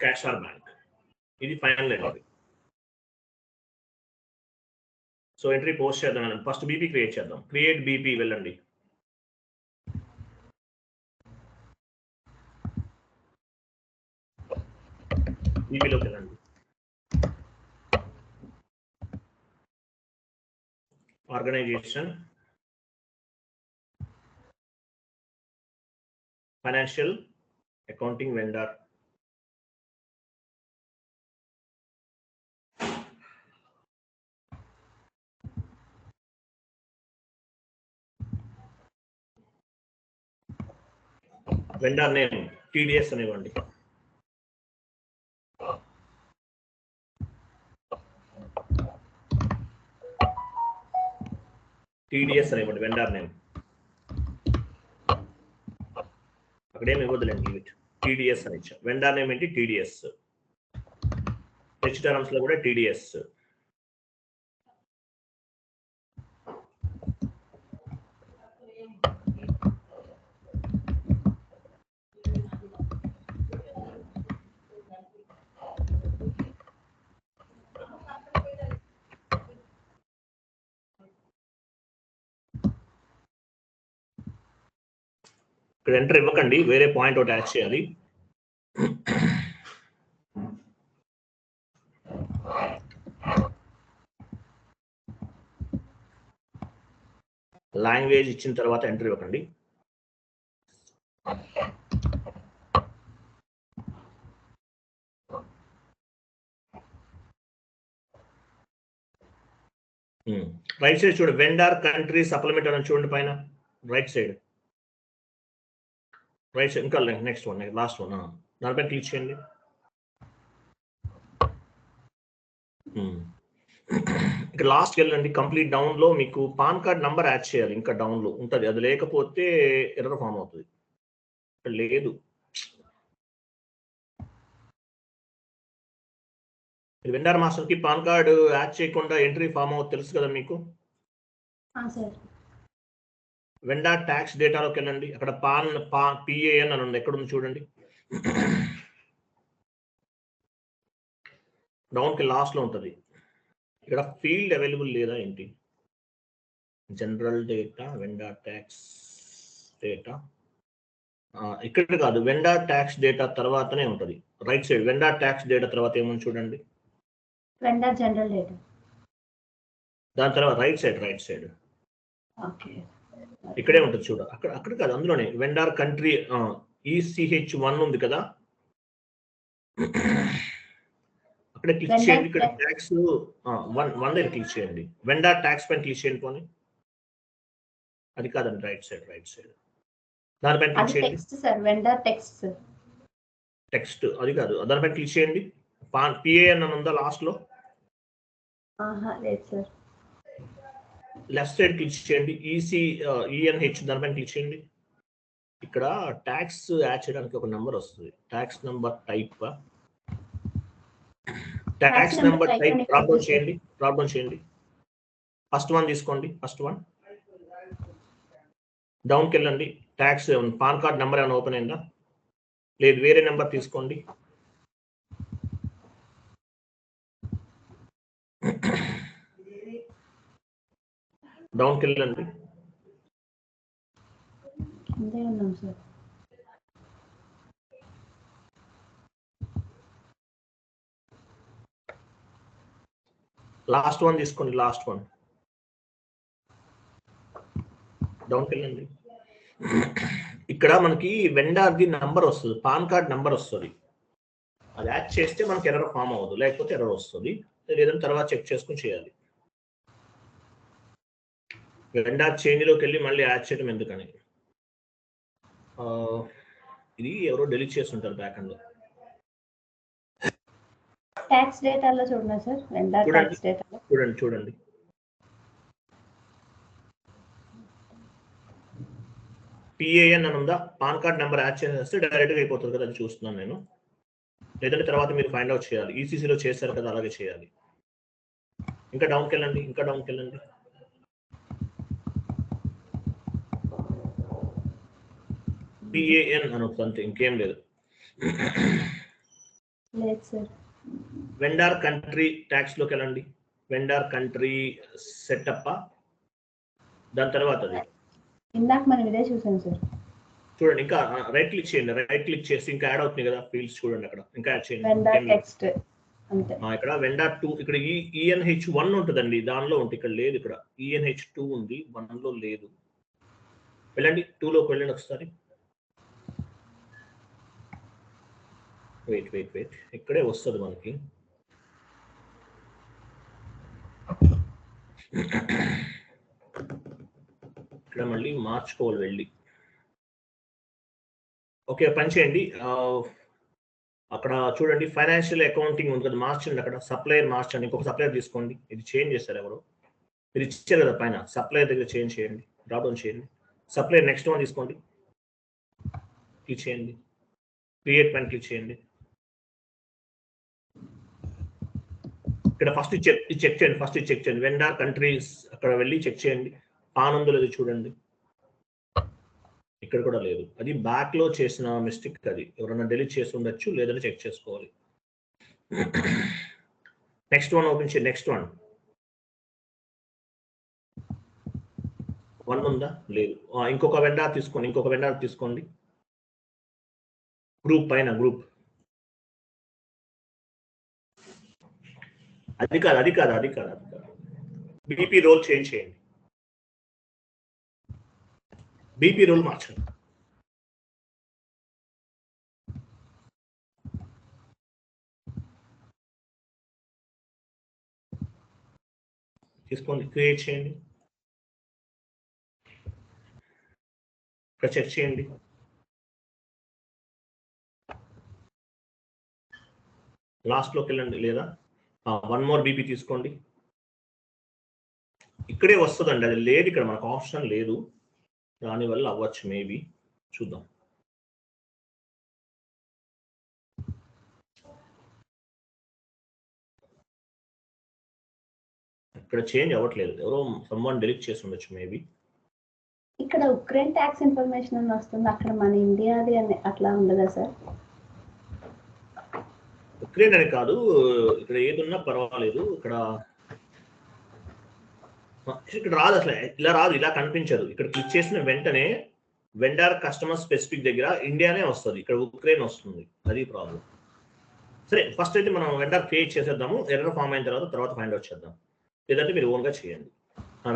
Speaker 1: Cash or bank, ఇది final entry. So entry post చేద్దాం. ఫస్ట్ బీపీ క్రియేట్ చేద్దాం. Create BP వెళ్ళండి. బీపీలోకి వెళ్ళండి. Organization, financial accounting vendor, vendor name TDS అనివ్వండి. TDS అనివ్వండి వెండర్ నేమ్. అక్కడేమి ఇవ్వదులేండి, టీడీఎస్ అని ఇచ్చా. వెండర్ నేమ్ ఏంటి? టీడీఎస్. హెచ్ టర్మ్స్ లో కూడా టీడీఎస్. ఇక్కడ ఎంటర్ ఇవ్వకండి, వేరే పాయింట్ ఒకటి యాడ్ చేయాలి. లాంగ్వేజ్ ఇచ్చిన తర్వాత ఎంటర్ ఇవ్వకండి. రైట్ సైడ్ చూడండి, వెండర్ కంట్రీ సప్లిమెంట్ అని చూడండి పైన రైట్ సైడ్. రైట్ సైడ్ ఇంకా నెక్స్ట్ వన్, లాస్ట్ వన్, దానిపైన క్లిక్ చేయండి. ఇక్కడ లాస్ట్కి వెళ్ళండి. కంప్లీట్ డౌన్ లో మీకు పాన్ కార్డ్ నంబర్ యాడ్ చేయాలి. ఇంకా డౌన్ లో ఉంటుంది, అది లేకపోతే ఎర్రర్ ఫామ్ అవుతుంది. ఇక్కడ లేదు. వెండర్ మాస్టర్ కి పాన్ కార్డ్ యాడ్ చేయకుండా ఎంట్రీ ఫామ్ అవుతుంది, తెలుసు కదా మీకు. వెండర్ ట్యాక్స్ డేటాలోకి వెళ్ళండి. అక్కడ పిఏఎన్ అని ఉంది, ఎక్కడ ఉంది చూడండి. డౌన్ కి లాస్ట్ లో ఉంటుంది. ఇక్కడ ఫీల్డ్ అవైలబుల్ లేదా ఏంటి? General data, vendor tax data, ఇక్కడ కాదు, వెండర్ ట్యాక్స్ డేటా తర్వాతనే ఉంటుంది. Right side vendor tax data తర్వాత ఏముంది చూడండి.
Speaker 2: వెండర్ జనరల్ డేటా,
Speaker 1: దాని తర్వాత రైట్ సైడ్ ఇక్కడే ఉంటుంది చూడ. అక్కడ కాదు, అందులోనే వెండర్ కంట్రీ ECH1 ఉంది కదా, అక్కడ క్లిక్ చేయండి. ఇక్కడ ట్యాక్స్ 1 దగ్గర క్లిక్ చేయండి. వెండర్ ట్యాక్స్ పైన క్లిక్ చేయండి. పోనీ అది కాదండి, రైట్ సైడ్ దానిపైన క్లిక్ చేయండి. టెక్స్ట్ అది కాదు, దానిపైన క్లిక్ చేయండి. PAN అని ఉందా లాస్ట్ లో? లెఫ్ట్ సైడ్ క్లిక్ చేయండి. ENH దానిపైన క్లిక్ చేయండి. ఇక్కడ ట్యాక్స్ యాడ్ చేయడానికి ఒక నెంబర్ వస్తుంది. Tax number type drop down చేయండి. ఫస్ట్ వన్ తీసుకోండి. ఫస్ట్ వన్ డౌన్కి వెళ్ళండి. ట్యాక్స్ పాన్ కార్డ్ నెంబర్ ఏమైనా ఓపెన్ అయిందా? లేదు, వేరే నెంబర్ తీసుకోండి. డౌన్కి వెళ్ళండి. లాస్ట్ వన్ తీసుకోండి. లాస్ట్ వన్ డౌన్కి వెళ్ళండి. ఇక్కడ మనకి వెండర్ది నంబర్ వస్తుంది, పాన్ కార్డ్ నంబర్ వస్తుంది. అది యాడ్ చేస్తే మనకి ఎర్రర్ ఫామ్ అవ్వదు, లేకపోతే ఎర్రర్ వస్తుంది. లేదంటే తర్వాత చెక్ చేసుకుని చేయాలి. వెండార్ చేంజ్లోకి వెళ్ళి మళ్ళీ యాడ్ చేయడం ఎందుకని? ఇది ఎవరో డెలీట్ చేసి ఉంటారు బ్యాక్ ఎండ్ లో.
Speaker 2: ట్యాక్స్ డేటాలో చూడండి సార్, వెండార్ ట్యాక్స్ డేటాలో
Speaker 1: చూడండి. PAN అని ఉందా? పాన్ కార్డ్ నెంబర్ యాడ్ చేసేస్తే డైరెక్ట్గా అయిపోతుంది కదా, అది చూస్తున్నాను నేను. లేదంటే తర్వాత మీరు ఫైండ్ అవుట్ చేయాలి. ఈసీసీలో చేశారు కదా, అలాగే చేయాలి. ఇంకా డౌన్కి వెళ్ళండి. PAN అనొచ్చు అంతే, ఇంకేం లేదు.
Speaker 2: సార్.
Speaker 1: వెండార్ కంట్రీ ట్యాక్స్ లోకి వెళ్ళండి. వెండార్ కంట్రీ సెటప్, దాని తర్వాత అది
Speaker 2: ఇందాక మనం ఇదే చూసాం సార్.
Speaker 1: చూడండి, ఇంకా రైట్ క్లిక్ చేయండి. రైట్ క్లిక్ చేసి ఇంకా యాడ్ అవుతుంది కదా ఫీల్డ్స్, చూడండి అక్కడ ఇంకా యాడ్ చేయండి.
Speaker 2: వెండార్ టెక్స్ట్ అంతే.
Speaker 1: ఇక్కడ వెండార్ 2, ఇక్కడ ENH1 ఉంటుందండి, దానిలో ఉంటుంది. ఇక్కడ లేదు. ఇక్కడ ENH2 ఉంది, 1 లో లేదు. వెళ్ళండి 2 లోకి వెళ్ళండి ఒకసారి. వెయిట్ ఇక్కడే వస్తుంది మనకి. ఇక్కడ మళ్ళీ మార్చుకోవాలి వెళ్ళి. ఓకే, పని చేయండి. అక్కడ చూడండి ఫైనాన్షియల్ అకౌంటింగ్ ఉంది కదా, మార్చండి. అక్కడ సప్లయర్ మార్చండి, ఇంకొక సప్లయర్ తీసుకోండి. ఇది చేంజ్ చేస్తారు ఎవరు, మీరు ఇచ్చారు కదా పైన, సప్లయర్ దగ్గర చేంజ్ చేయండి, డ్రాప్ డౌన్ చేయండి. సప్లయర్ నెక్స్ట్ వన్ తీసుకోండి, క్లిక్ చేయండి. క్రియేట్ పైన క్లిక్ చేయండి. ఇక్కడ ఫస్ట్ చెక్ చేయండి. వెండార్ కంట్రీస్ అక్కడ వెళ్ళి చెక్ చేయండి, పాన్ ఉందో లేదో చూడండి. ఇక్కడ కూడా లేదు, అది బ్యాక్ లో చేసిన మిస్టేక్. అది ఎవరైనా డెలీట్ చేసి ఉండొచ్చు, లేదని చెక్ చేసుకోవాలి. నెక్స్ట్ వన్ ఓపెన్ చేయండి. నెక్స్ట్ వన్ ఉందా? లేదు. ఇంకొక వెండార్ తీసుకోండి. గ్రూప్ పైన గ్రూప్, అది కాదు. బీపీ రోల్ చేంజ్ చేయండి. బీపీ రోల్ మార్చండి. తీసుకోండి, క్రియేట్ చేయండి. ఇక్కడ చెక్ చేయండి. లాస్ట్ లోకి వెళ్ళండి, లేదా 1 మోర్ బీపీ తీసుకోండి. ఇక్కడే వస్తుందండి, అది లేదు. ఇక్కడ మనకు ఆప్షన్ లేదు, దానివల్ల అవ్వచ్చు, మేబీ చూద్దాం. ఇక్కడ చేంజ్ అవ్వట్లేదు, ఎవరో సమ్వన్ డెలీట్ చేసి ఉండొచ్చు మేబీ.
Speaker 2: ఇక్కడ ఉక్రెయిన్ ట్యాక్స్ ఇన్ఫర్మేషన్ అని వస్తుంది, అక్కడ మన ఇండియాది అని అట్లా ఉండదా సార్?
Speaker 1: ఉక్రెయిన్ అని కాదు, ఇక్కడ ఏది ఉన్నా పర్వాలేదు. ఇక్కడ రాదు, అసలు ఇలా రాదు, ఇలా కనిపించదు. ఇక్కడ క్లిక్ చేసిన వెంటనే వెండార్ కస్టమర్ స్పెసిఫిక్ దగ్గర ఇండియానే వస్తుంది, ఇక్కడ ఉక్రెయిన్ వస్తుంది. అది ప్రాబ్లం. సరే, ఫస్ట్ అయితే మనం వెండార్ క్రియేట్ చేసేద్దాము. ఎర్రర్ ఫామ్ అయిన తర్వాత ఫైండ్ అవుట్ చేద్దాం. లేదంటే మీరు ఓన్గా చేయండి.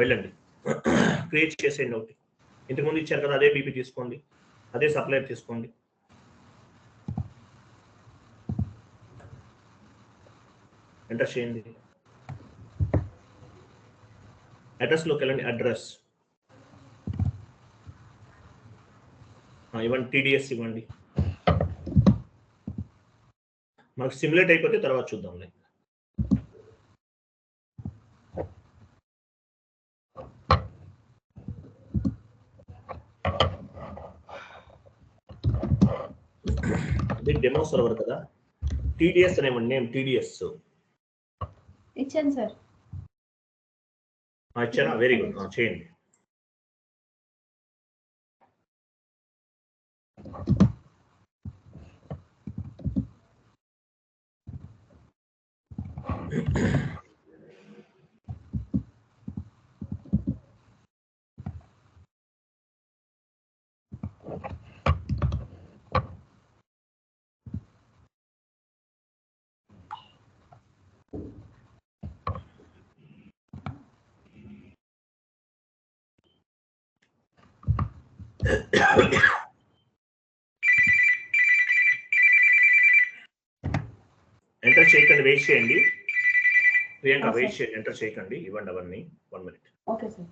Speaker 1: వెళ్ళండి, క్రియేట్ చేసేయండి ఒకటి. ఇంతకుముందు ఇచ్చారు కదా, అదే బీపీ తీసుకోండి, అదే సప్లయర్ తీసుకోండి. ఎంటర్ చేయండి. అడ్రస్లోకి వెళ్ళండి. అడ్రస్ ఇవ్వండి, TDS ఇవ్వండి. మనకు సిమ్యులేట్ అయిపోతే తర్వాత చూద్దాంలే. ఇది డెమో సర్వర్ కదా, TDS అనేవ్వండి, నేమ్ TDS
Speaker 2: ఇచ్చాను సార్.
Speaker 1: ఇచ్చారా? వెరీ గుడ్, చేయండి. ఎంటర్ చేయకండి, వెయిట్ చేయండి. ప్రియాంక వెయిట్ చేయండి, ఎంటర్ చేయకండి, ఇవ్వండి అవన్నీ. 1 minute.
Speaker 2: Okay sir.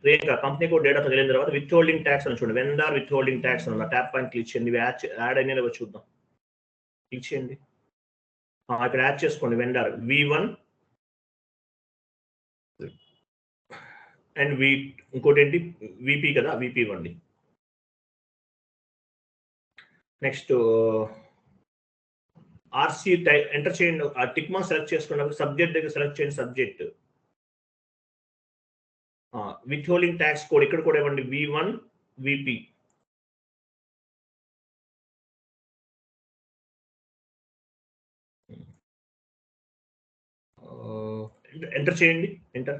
Speaker 1: Rekha company code data తగిలిన తర్వాత విత్ హోల్డింగ్ ట్యాక్స్ అని చూడండి. వెండర్ విత్ హోల్డింగ్ ట్యాక్స్ అన్న ట్యాప్ పైన క్లిక్ చేయండి. యాడ్ అయినా చూద్దాం. క్లిక్ చేయండి. ఇక్కడ యాడ్ చేసుకోండి వెండర్ V1 అండ్ ఇంకోటి ఏంటి VP కదా, VP ఇవ్వండి. నెక్స్ట్ RC టైప్ ఎంటర్ చేయండి. ఆ టిక్ మార్క్ సెలెక్ట్ చేసుకున్నప్పుడు సబ్జెక్ట్ దగ్గర సెలెక్ట్ చేయండి. Subject with holding tax code ఇక్కడ కూడా ఇవ్వండి V1 VP. ఎంటర్ చేయండి. ఎంటర్.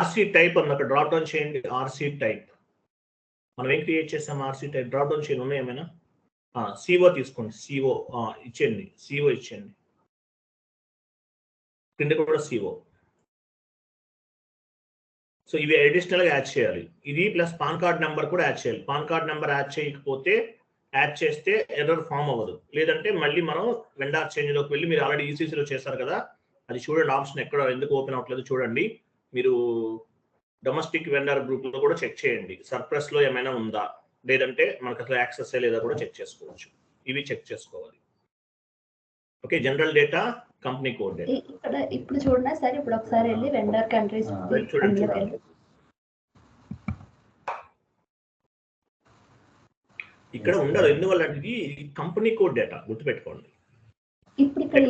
Speaker 1: RC టైప్ అన్న అక్కడ డ్రాప్ డౌన్ చేయండి. RC టైప్ మనం ఏం క్రియేట్ చేస్తాం? RC టైప్ డ్రాప్ డౌన్ చేయండి. ఉన్నాయి ఏమైనా? CO తీసుకోండి. CO ఇచ్చేయండి. CO ఇచ్చేయండి. కింద కూడా CO. సో ఇవి అడిషనల్ గా యాడ్ చేయాలి. ఇది ప్లస్ పాన్ కార్డ్ నెంబర్ కూడా యాడ్ చేయాలి. పాన్ కార్డ్ నెంబర్ యాడ్ చేయకపోతే యాడ్ చేస్తే ఎర్రర్ ఫామ్ అవ్వదు. లేదంటే మళ్ళీ మనం వెండర్ చేంజ్ లోకి వెళ్ళి మీరు ఆల్రెడీ ECCలో చేశారు కదా, అది చూడండి. ఆప్షన్ ఎక్కడ ఎందుకు ఓపెన్ అవ్వట్లేదు చూడండి. మీరు డొమెస్టిక్ వెండర్ గ్రూప్ లో కూడా చెక్ చేయండి. సర్ప్లస్ లో ఏమైనా ఉందా, లేదంటే మనకు అసలు యాక్సెస్ లేదా కూడా చెక్ చేసుకోవచ్చు. ఇవి చెక్ చేసుకోవాలి. Okay, general data, company code data.
Speaker 2: ఇక్కడ ఇప్పుడు చూడండి సార్. ఇప్పుడు ఒకసారి వెళ్ళి వెండర్ కంట్రీస్
Speaker 1: చూడండి. ఇక్కడ ఉండదు. ఎందువల్ల ఇది కంపెనీ కోడ్ డేటా గుర్తుపెట్టుకోండి.
Speaker 2: ఇప్పుడు ఇక్కడ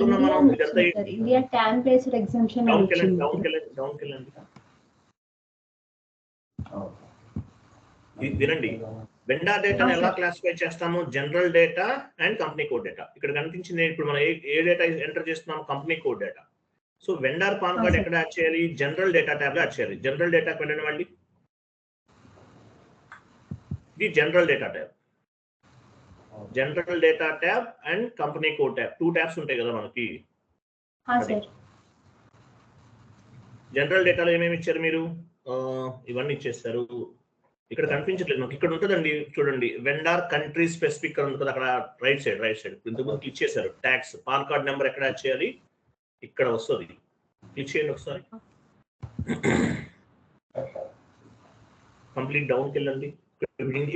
Speaker 2: ఇండియా ట్యాన్ బేస్డ్ ఎగ్జామ్షన్
Speaker 1: వినండి. వెండర్ డేటాను ఎలా క్లాసిఫై చేస్తాము? General data and company code data. ఇక్కడ కనిపించింది ఇప్పుడు మనం ఏ డేటా ఎంటర్ చేస్తున్నాము? Company code data. So vendor pan card ఎక్కడ యాడ్ చేయాలి? జనరల్ డేటా ట్యాబ్ లో యాడ్ చేయాలి. జనరల్ డేటాకి వెళ్ళండి. మళ్ళీ ఇది general data tab. General data tab and company code tab, 2 tabs ఉంటాయి కదా మనకి. జనరల్ డేటాలో ఏమేమి ఇచ్చారు మీరు? ఇవన్నీ ఇచ్చేస్తారు. ఇక్కడ కనిపించట్లేదు మనకి. ఇక్కడ ఉంటుందండి చూడండి. వెండర్ కంట్రీ స్పెసిఫిక్ ఉంది కదా, అక్కడ రైట్ సైడ్ ఇంతకుముందు క్లిక్ చేశారు. ట్యాక్స్ పాన్ కార్డ్ నెంబర్ ఎక్కడ యాడ్ చేయాలి? ఇక్కడ వస్తుంది. క్లిక్ చేయండి ఒకసారి. కంప్లీట్ డౌన్కి వెళ్ళండి.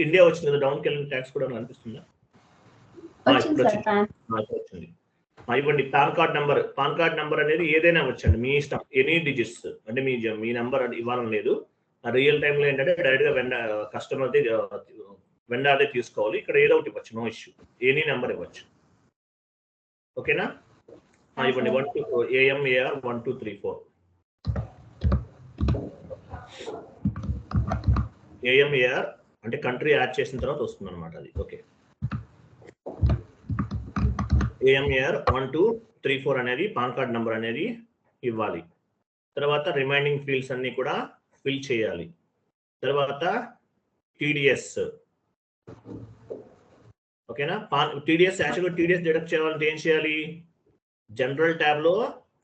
Speaker 1: ఇండియా వచ్చింది కదా, డౌన్కి వెళ్ళండి. ట్యాక్స్ కూడా అనిపిస్తుందా? వచ్చింది. ఇవ్వండి పాన్ కార్డ్ నెంబర్ అనేది ఏదైనా వచ్చండి, మీ ఇష్టం. ఎనీ డిజిట్స్ అంటే మీ నెంబర్ ఇవ్వాలని లేదు. రియల్ టైమ్ లో ఏంటంటే డైరెక్ట్ గా కస్టమర్ వెండర్ అదే తీసుకోవాలి. ఇక్కడ ఏదో ఒకటి ఇవ్వచ్చు, నో ఇష్యూ. ఎనీ నెంబర్ ఇవ్వచ్చు. ఓకేనా? ఇవ్వండి 12 AMAR 1234. AMAR అంటే కంట్రీ యాడ్ చేసిన తర్వాత వస్తుంది అనమాట అది. ఓకే, AMAR 1234 అనేది పాన్ కార్డ్ నెంబర్ అనేది ఇవ్వాలి. తర్వాత రిమైనింగ్ ఫీల్డ్స్ అన్ని కూడా ఫిల్ చేయాలి. తర్వాత TDS. ఓకేనా? TDS యాక్చువల్గా TDS డిడక్ట్ చేయాలంటే ఏం చేయాలి? జనరల్ ట్యాబ్ లో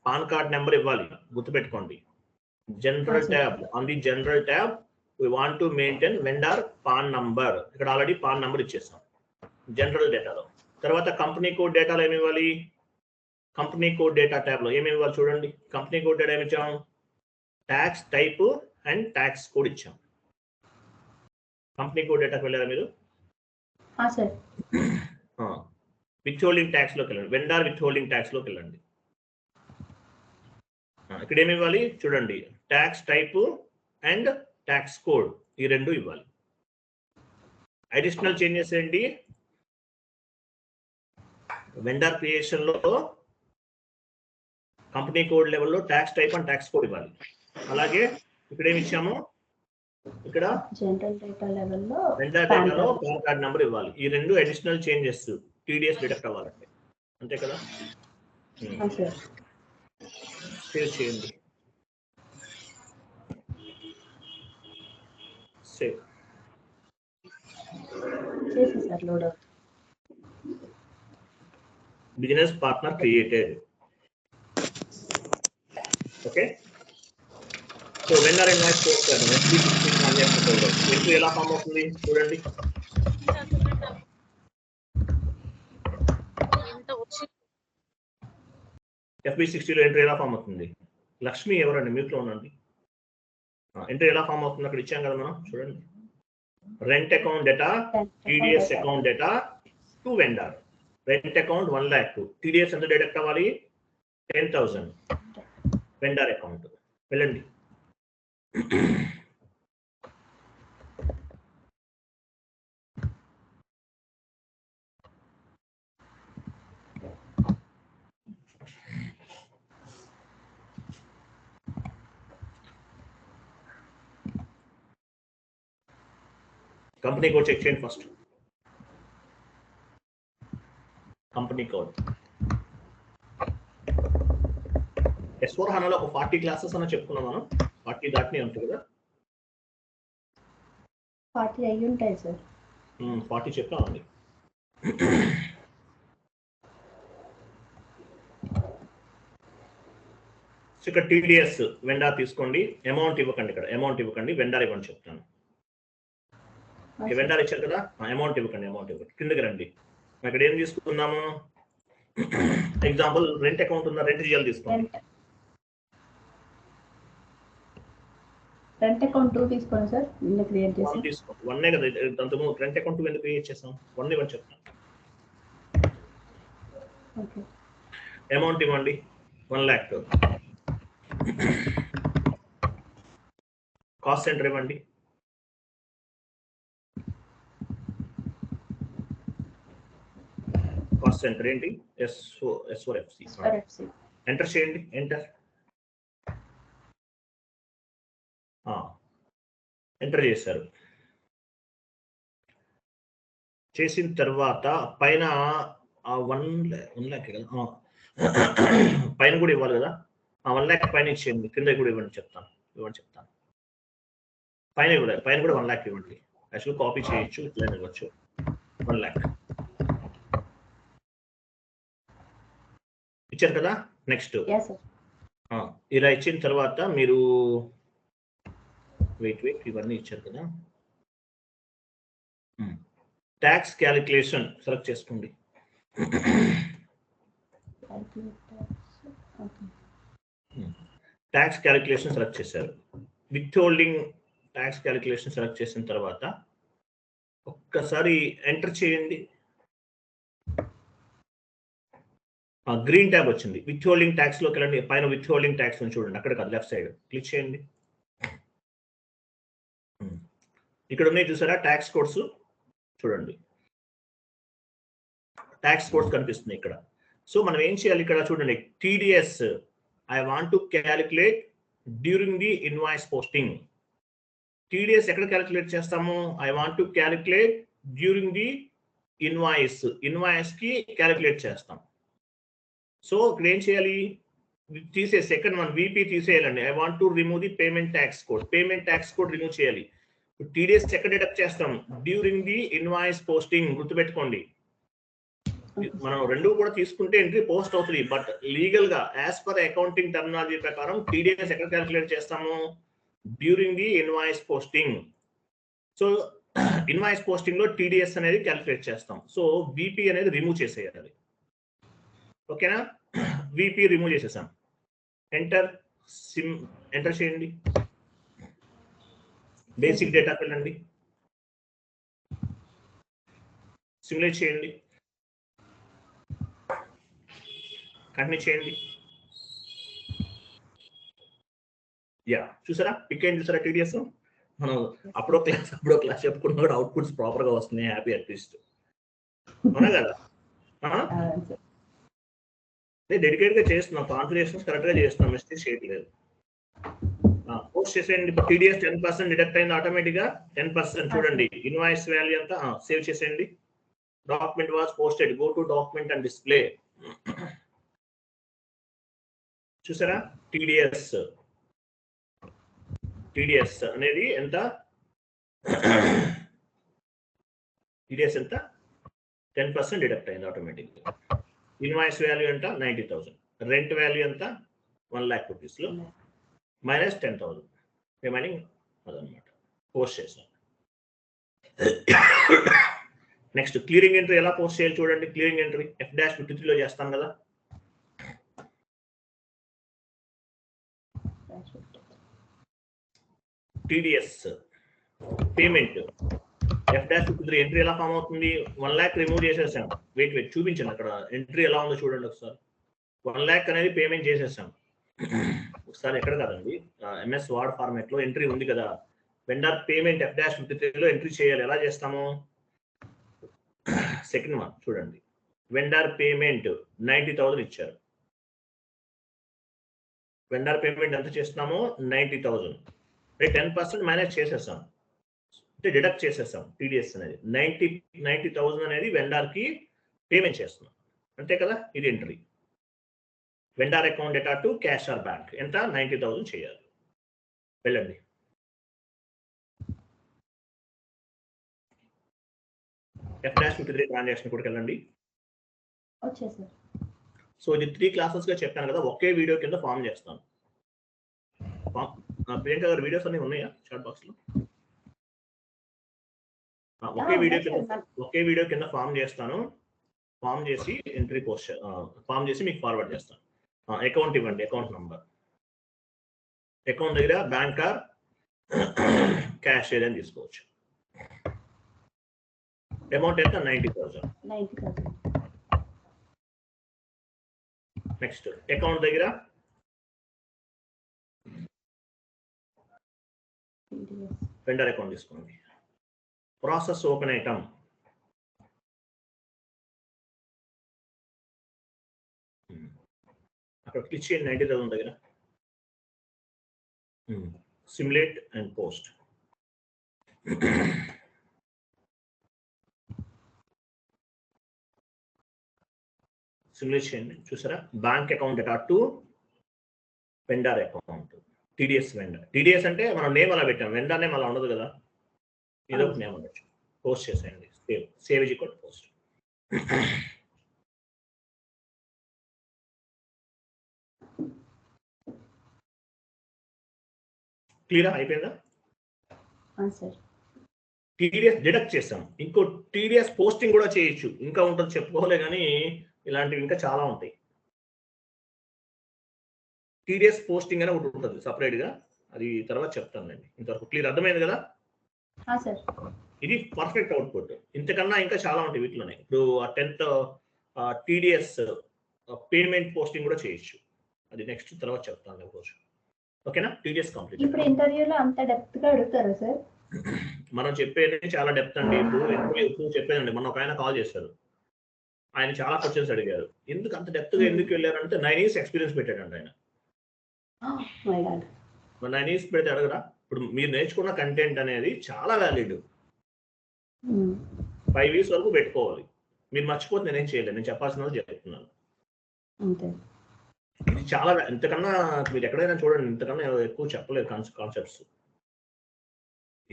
Speaker 1: పాన్ కార్డ్ నెంబర్ ఇవ్వాలి. గుర్తుపెట్టుకోండి. General tab, on the general tab we want to maintain vendor pan number. ఇక్కడ ఆల్రెడీ పాన్ నంబర్ ఇచ్చేసాం జనరల్ డేటాలో. తర్వాత కంపెనీ కోడ్ డేటాలో ఏమి ఇవ్వాలి? కంపెనీ కోడ్ డేటా ట్యాబ్ లో ఏమి ఇవ్వాలి చూడండి. కంపెనీ కోడ్ డేటా ఏమి ఇచ్చాం? Tax type and tax code ఇచ్చాం. కంపెనీ కోడ్ డేటాకి వెళ్ళారా మీరు?
Speaker 2: సార్
Speaker 1: విత్ హోల్డింగ్ ట్యాక్స్ లోకి వెళ్ళండి, వెండార్ విత్ హోల్డింగ్ ట్యాక్స్ లోకి వెళ్ళండి. ఇక్కడ ఏమి ఇవ్వాలి చూడండి, tax type and tax code ఈ రెండు ఇవ్వాలి. అడిషనల్ చేంజెస్ ఏంటి, వెండర్ క్రియేషన్ లో కంపెనీ కోడ్ లెవెల్లో tax type and tax code ఇవ్వాలి. అలాగే ఇక్కడ ఏమి ఇచ్చాము, ఇక్కడ
Speaker 2: జనరల్ డేటా లెవెల్లో
Speaker 1: వెండర్ డేటాలో పాన్ కార్డ్ నెంబర్ ఇవ్వాలి. ఈ రెండు అడిషనల్ చేంజెస్ టీడీఎస్ డిడక్ట్ అవ్వాలండి, అంతే కదా. సేవ్ చేయండి, సేవ్
Speaker 2: చేసి సార్ లోడ్ అవుతుంది.
Speaker 1: Business partner created. Okay, so vendor invoice చేస్తాను, ఎంట్రీ ఎలా ఫామ్ అవుతుంది చూడండి. FB60లో ఎంట్రీ ఎలా ఫామ్ అవుతుంది, లక్ష్మి ఎవరండి మ్యూట్లో ఉండండి. ఎంట్రీ ఎలా ఫామ్ అవుతుంది అక్కడ ఇచ్చాం కదా మనం, చూడండి. Rent account data, TDS account data to vendor. Rent account 1 lakh, TDS ఎంత డిడక్ట్ అవ్వాలి 10,000, వెండర్ అకౌంట్. వెళ్ళండి, కంపెనీ కోడ్ చెక్ చేయండి ఫస్ట్. కంపెనీ కోడ్ S4 HANAలో ఒక 40 క్లాసెస్ అని చెప్పుకున్నాం మనం, 40 దాటినే ఉంటుంది కదా.
Speaker 2: 40 అయ్యి ఉంటాయి సార్.
Speaker 1: 40 చెప్పామండి. ఇక్కడ టీడీఎస్ వెండర్ తీసుకోండి, అమౌంట్ ఇవ్వకండి, ఇక్కడ అమౌంట్ ఇవ్వకండి, వెండర్ ఇవ్వండి చెప్తాను. వెండర్ ఇచ్చారు కదా, అమౌంట్ ఇవ్వకండి, అమౌంట్ ఇవ్వండి. కిందకి రండి, ఇక్కడ ఏం తీసుకున్నాము, ఎగ్జాంపుల్ రెంట్ అకౌంట్ ఉన్న రెంట్ జిఎల్ తీసుకోండి.
Speaker 2: రెంట్ అకౌంట్ 2 తీసుకోండి సార్, నిన్న క్రియేట్ చేసాం.
Speaker 1: 1 తీసుకో, 1 కదా అంతకు రెంట్ అకౌంట్ 2 ఎందుకు క్రియేట్ చేసాం, 1 ఇవ్వండి చెప్తాను.
Speaker 2: ఓకే,
Speaker 1: అమౌంట్ ఇవ్వండి 1 lakh. కాస్ట్ సెంటర్ ఇవ్వండి, కాస్ట్ సెంటర్ ఏంటి S4FC. ఎంటర్ చేయండి, ఎంటర్ ఎంటర్ చేశారు. చేసిన తర్వాత పైన 1 lakh కదా, పైన కూడా ఇవ్వాలి కదా, 1 lakh పైన ఇచ్చేయండి, కింద కూడా ఇవ్వండి చెప్తాను, పైన ఇవ్వలేదు, పైన కూడా 1 lakh ఇవ్వండి. యాక్చువల్ కాపీ చేయొచ్చు, ఇట్లా ఇవ్వచ్చు. 1 lakh ఇచ్చారు కదా. నెక్స్ట్ ఇలా ఇచ్చిన తర్వాత మీరు వెయిట్ ఇవన్నీ ఇచ్చారు కదా, ట్యాక్స్ క్యాలిక్యులేషన్ సెలెక్ట్ చేసుకోండి. ట్యాక్స్ క్యాలిక్యులేషన్ సెలెక్ట్ చేశారు. With holding tax calculation select చేసిన తర్వాత ఒక్కసారి ఎంటర్ చేయండి. గ్రీన్ ట్యాబ్ వచ్చింది, విత్ హోల్డింగ్ ట్యాక్స్ లోకి వెళ్ళండి. పైన విత్ హోల్డింగ్ ట్యాక్స్ చూడండి, అక్కడ కాదు లెఫ్ట్ సైడ్ క్లిక్ చేయండి. ఇక్కడ ఉన్నాయి చూసారా ట్యాక్స్ కోడ్స్, చూడండి ట్యాక్స్ కోడ్స్ కనిపిస్తున్నాయి ఇక్కడ. సో మనం ఏం చేయాలి ఇక్కడ చూడండి, TDS I want to calculate during the invoice posting. TDS ఎక్కడ క్యాలిక్యులేట్ చేస్తాము, I want to calculate during the invoice కి క్యాలిక్యులేట్ చేస్తాం. సో ఇక్కడ ఏం చేయాలి, తీసే సెకండ్ వన్ VP తీసేయాలండి. I want to remove the payment tax code, payment tax code remove చేయాలి. టీడీఎస్ ఎక్కడ డిడక్ట్ చేస్తాం, డ్యూరింగ్ ది ఇన్వాయిస్ పోస్టింగ్. గుర్తుపెట్టుకోండి, మనం రెండు కూడా తీసుకుంటే ఎంట్రీ పోస్ట్ అవుతుంది, బట్ లీగల్ గా యాజ్ పర్ అకౌంటింగ్ టర్మినాలజీ ప్రకారం టీడీఎస్ ఎక్కడ క్యాలిక్యులేట్ చేస్తాము, during the invoice posting. So invoice posting లో టీడీఎస్ అనేది క్యాలిక్యులేట్ చేస్తాం. సో VP అనేది రిమూవ్ చేసేయాలి. ఓకేనా, VP రిమూవ్ చేసేసాం. ఎంటర్ చేయండి. బేసిక్ డేటాకి వెళ్ళండి. సిమ్యులేట్ చేయండి, కంటిన్యూ చేయండి. యా చూసారా పిక్ అయింది, చూసారా టీడీఎస్. మనం అప్పుడో క్లాస్ చెప్పుకున్నా కూడా అవుట్పుట్స్ ప్రాపర్ గా వస్తున్నాయి, హ్యాపీ అట్లీస్ట్. అవునా కదా? డెడికేట్ గా చేస్తున్నాం, కాన్ఫిగరేషన్స్ కరెక్ట్ గా చేస్తున్నాం, మిస్టేక్ చేయట్లేదు. పోస్ట్ చేసేయండి. ఇప్పుడు టీడీఎస్ 10% డిడక్ట్ అయింది ఆటోమేటిక్ గా. 10% చూడండి, ఇన్వాయిస్ వాల్యూ అంతా సేవ్ చేసేయండి. Document was posted, go to document and display. చూసారా టీడీఎస్ అనేది ఎంత? టీడీఎస్ ఎంత? 10% డిడక్ట్ అయింది ఆటోమేటిక్. ఇన్వాయిస్ వాల్యూ ఎంత? 90,000. రెంట్ వాల్యూ ఎంత? 1 lakh rupees లో మైనస్ 10,000 రిమైనింగ్ అదనమాట. పోస్ట్ చేసాం. నెక్స్ట్ క్లియరింగ్ ఎంట్రీ ఎలా పోస్ట్ చేయాలి చూడండి. క్లియరింగ్ ఎంట్రీ F-53 లో చేస్తాం కదా. టీడీఎస్ పేమెంట్ F-53 ఎంట్రీ ఎలా ఫామ్ అవుతుంది? 1 lakh రిమూవ్ చేసేసాం. వెయిట్ చూపించండి అక్కడ ఎంట్రీ ఎలా ఉందో చూడండి ఒకసారి. 1 lakh అనేది పేమెంట్ చేసేసాం. ఒకసారి ఎక్కడ కదండి, MS వర్డ్ ఫార్మాట్ లో ఎంట్రీ ఉంది కదా. వెండర్ పేమెంట్ F-53 లో ఎంట్రీ చేయాలి. ఎలా చేస్తాము? సెకండ్ వన్ చూడండి. వెండర్ పేమెంట్ 90,000 ఇచ్చారు. వెండర్ పేమెంట్ ఎంత చేస్తున్నాము? 90,000. 10% మైనస్ చేసేసాం, అంటే డిడక్ట్ చేసేసాం. టీడీఎస్ అనేది 90,000 అనేది వెండర్ కి పేమెంట్ చేస్తున్నాం, అంతే కదా. ఇది entry. Vendor account data to cash or bank ఎంత? 90,000 చేయాలి. వెళ్ళండి. F-53 ట్రాన్సాక్షన్ కూడా వెళ్ళండి. సో ఇది 3 క్లాసెస్ గా చెప్పాను కదా, ఒకే వీడియో కింద ఫామ్ చేస్తాను. ప్రియాంక గారు వీడియోస్ అన్ని ఉన్నాయా చాట్ బాక్స్ లో? ఒకే వీడియో కింద ఫామ్ చేస్తాను. ఫామ్ చేసి ఎంట్రీ పోస్ట్ ఫామ్ చేసి మీకు ఫార్వర్డ్ చేస్తాను. అకౌంట్ ఇవ్వండి, అకౌంట్ నంబర్. అకౌంట్ దగ్గర బ్యాంక్ ఆర్ క్యాష్ ఏదైనా తీసుకోవచ్చు. అమౌంట్ ఎంత? 90,000. నెక్స్ట్ అకౌంట్ దగ్గర వెండర్ అకౌంట్ తీసుకోండి. ప్రాసెస్ ఓపెన్ ఐటమ్ అక్కడ క్లిక్ చేయండి 90,000 దగ్గర. Simulate and post. సిమ్యులేట్ చేయండి. చూసారా? Bank account data to vendor account. TDS vendor. TDS అంటే మనం నేమ్ అలా పెట్టాం, వెండర్ నేమ్ అలా ఉండదు కదా, ఏదో ఒక నేమ్ ఉండొచ్చు. పోస్ట్ చేసేయండి. Save is equal to post. క్లియరా? అయిపోయిందా? టీడీఎస్ డిడక్ట్ చేస్తాం. ఇంకో టీడీఎస్ పోస్టింగ్ కూడా చేయొచ్చు, ఇంకా ఉంటుంది చెప్పుకోలే, కానీ ఇలాంటివి ఇంకా చాలా ఉంటాయి. టీడీఎస్ పోస్టింగ్ అని ఒకటి ఉంటుంది సపరేట్ గా, అది తర్వాత చెప్తానండి. ఇంతవరకు క్లియర్? అర్థమైంది కదా? ఇది పర్ఫెక్ట్ అవుట్పుట్. ఇంతకన్నా ఇంకా చాలా ఉంటాయి వీటిలోనే. ఇప్పుడు 10th టీడీఎస్ పేమెంట్ పోస్టింగ్ కూడా చేయొచ్చు, అది నెక్స్ట్ తర్వాత చెప్తాను రోజు. ఓకేనా? TDS complete.
Speaker 2: ఇప్పుడు ఇంటర్వ్యూలో అంత డెప్త్ గా అడుగుతారా సార్?
Speaker 1: మనం చెప్పేది చాలా డెప్త్ అండి. ఇప్పుడు చెప్పేదండి, మొన్న ఒక ఆయన కాల్ చేశారు, ఆయన చాలా క్వశ్చన్స్ అడిగారు. ఎందుకు అంత డెప్త్ గా ఎందుకు వెళ్ళారంటే 9 years ఎక్స్పీరియన్స్ పెట్టాడంట ఆయన. 9 years పెడితే అడగరా? ఇప్పుడు మీరు నేర్చుకున్న కంటెంట్ అనేది చాలా వ్యాలిడ్. 5 years వరకు పెట్టుకోవాలి. మీరు మర్చిపోతే నేనేం చేయలేదు, నేను చెప్పాల్సినది చెప్తున్నాను. ఇది చాలా, ఇంతకన్నా మీరు ఎక్కడైనా చూడండి, ఇంతకన్నా ఎక్కువ చెప్పలేదు కాన్సెప్ట్స్.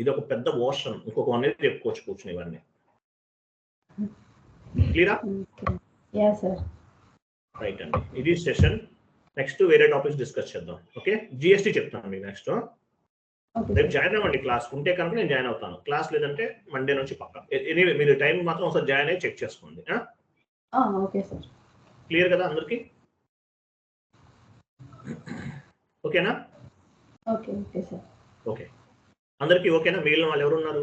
Speaker 1: ఇది ఒక పెద్ద ఓషన్. ఇంకొక 1 year చెప్పుకోవచ్చు కూర్చుని ఇవన్నీ. క్లియరా? రైట్ అండి, ఇది సెషన్. నెక్స్ట్ వేరే టాపిక్స్ డిస్కస్ చేద్దాం. ఓకే, జిఎస్టీ చెప్తాను మీకు నెక్స్ట్. రేపు జాయిన్ అవ్వండి. క్లాస్ ఉంటే కనుక నేను జాయిన్ అవుతాను, క్లాస్ లేదంటే మండే నుంచి పక్కా. ఎనీవే మీరు టైం మాత్రం ఒకసారి జాయిన్ అయ్యి చెక్ చేసుకోండి. క్లియర్ కదా అందరికి? ఓకేనా? ఓకే అందరికి ఓకేనా? మిగిలిన వాళ్ళు ఎవరు ఉన్నారు?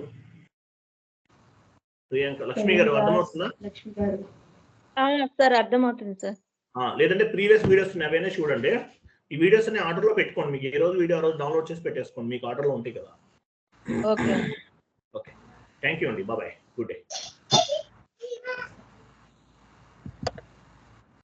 Speaker 1: ప్రియాంక లక్ష్మి గారు అర్థమవుతుందా?
Speaker 2: లక్ష్మి గారు
Speaker 3: సార్ అర్థమవుతుంది సార్.
Speaker 1: లేదంటే ప్రీవియస్ వీడియోస్ అవన్నీ చూడండి. ఈ వీడియోస్ అన్ని ఆర్డర్ లో పెట్టుకోండి. మీకు ఏ రోజు వీడియో ఆ రోజు డౌన్లోడ్ చేసి పెట్టేసుకోండి. మీకు ఆర్డర్ లో ఉంటాయి కదా.
Speaker 3: ఓకే
Speaker 1: ఓకే, థ్యాంక్ యూ అండి. Bye, good day.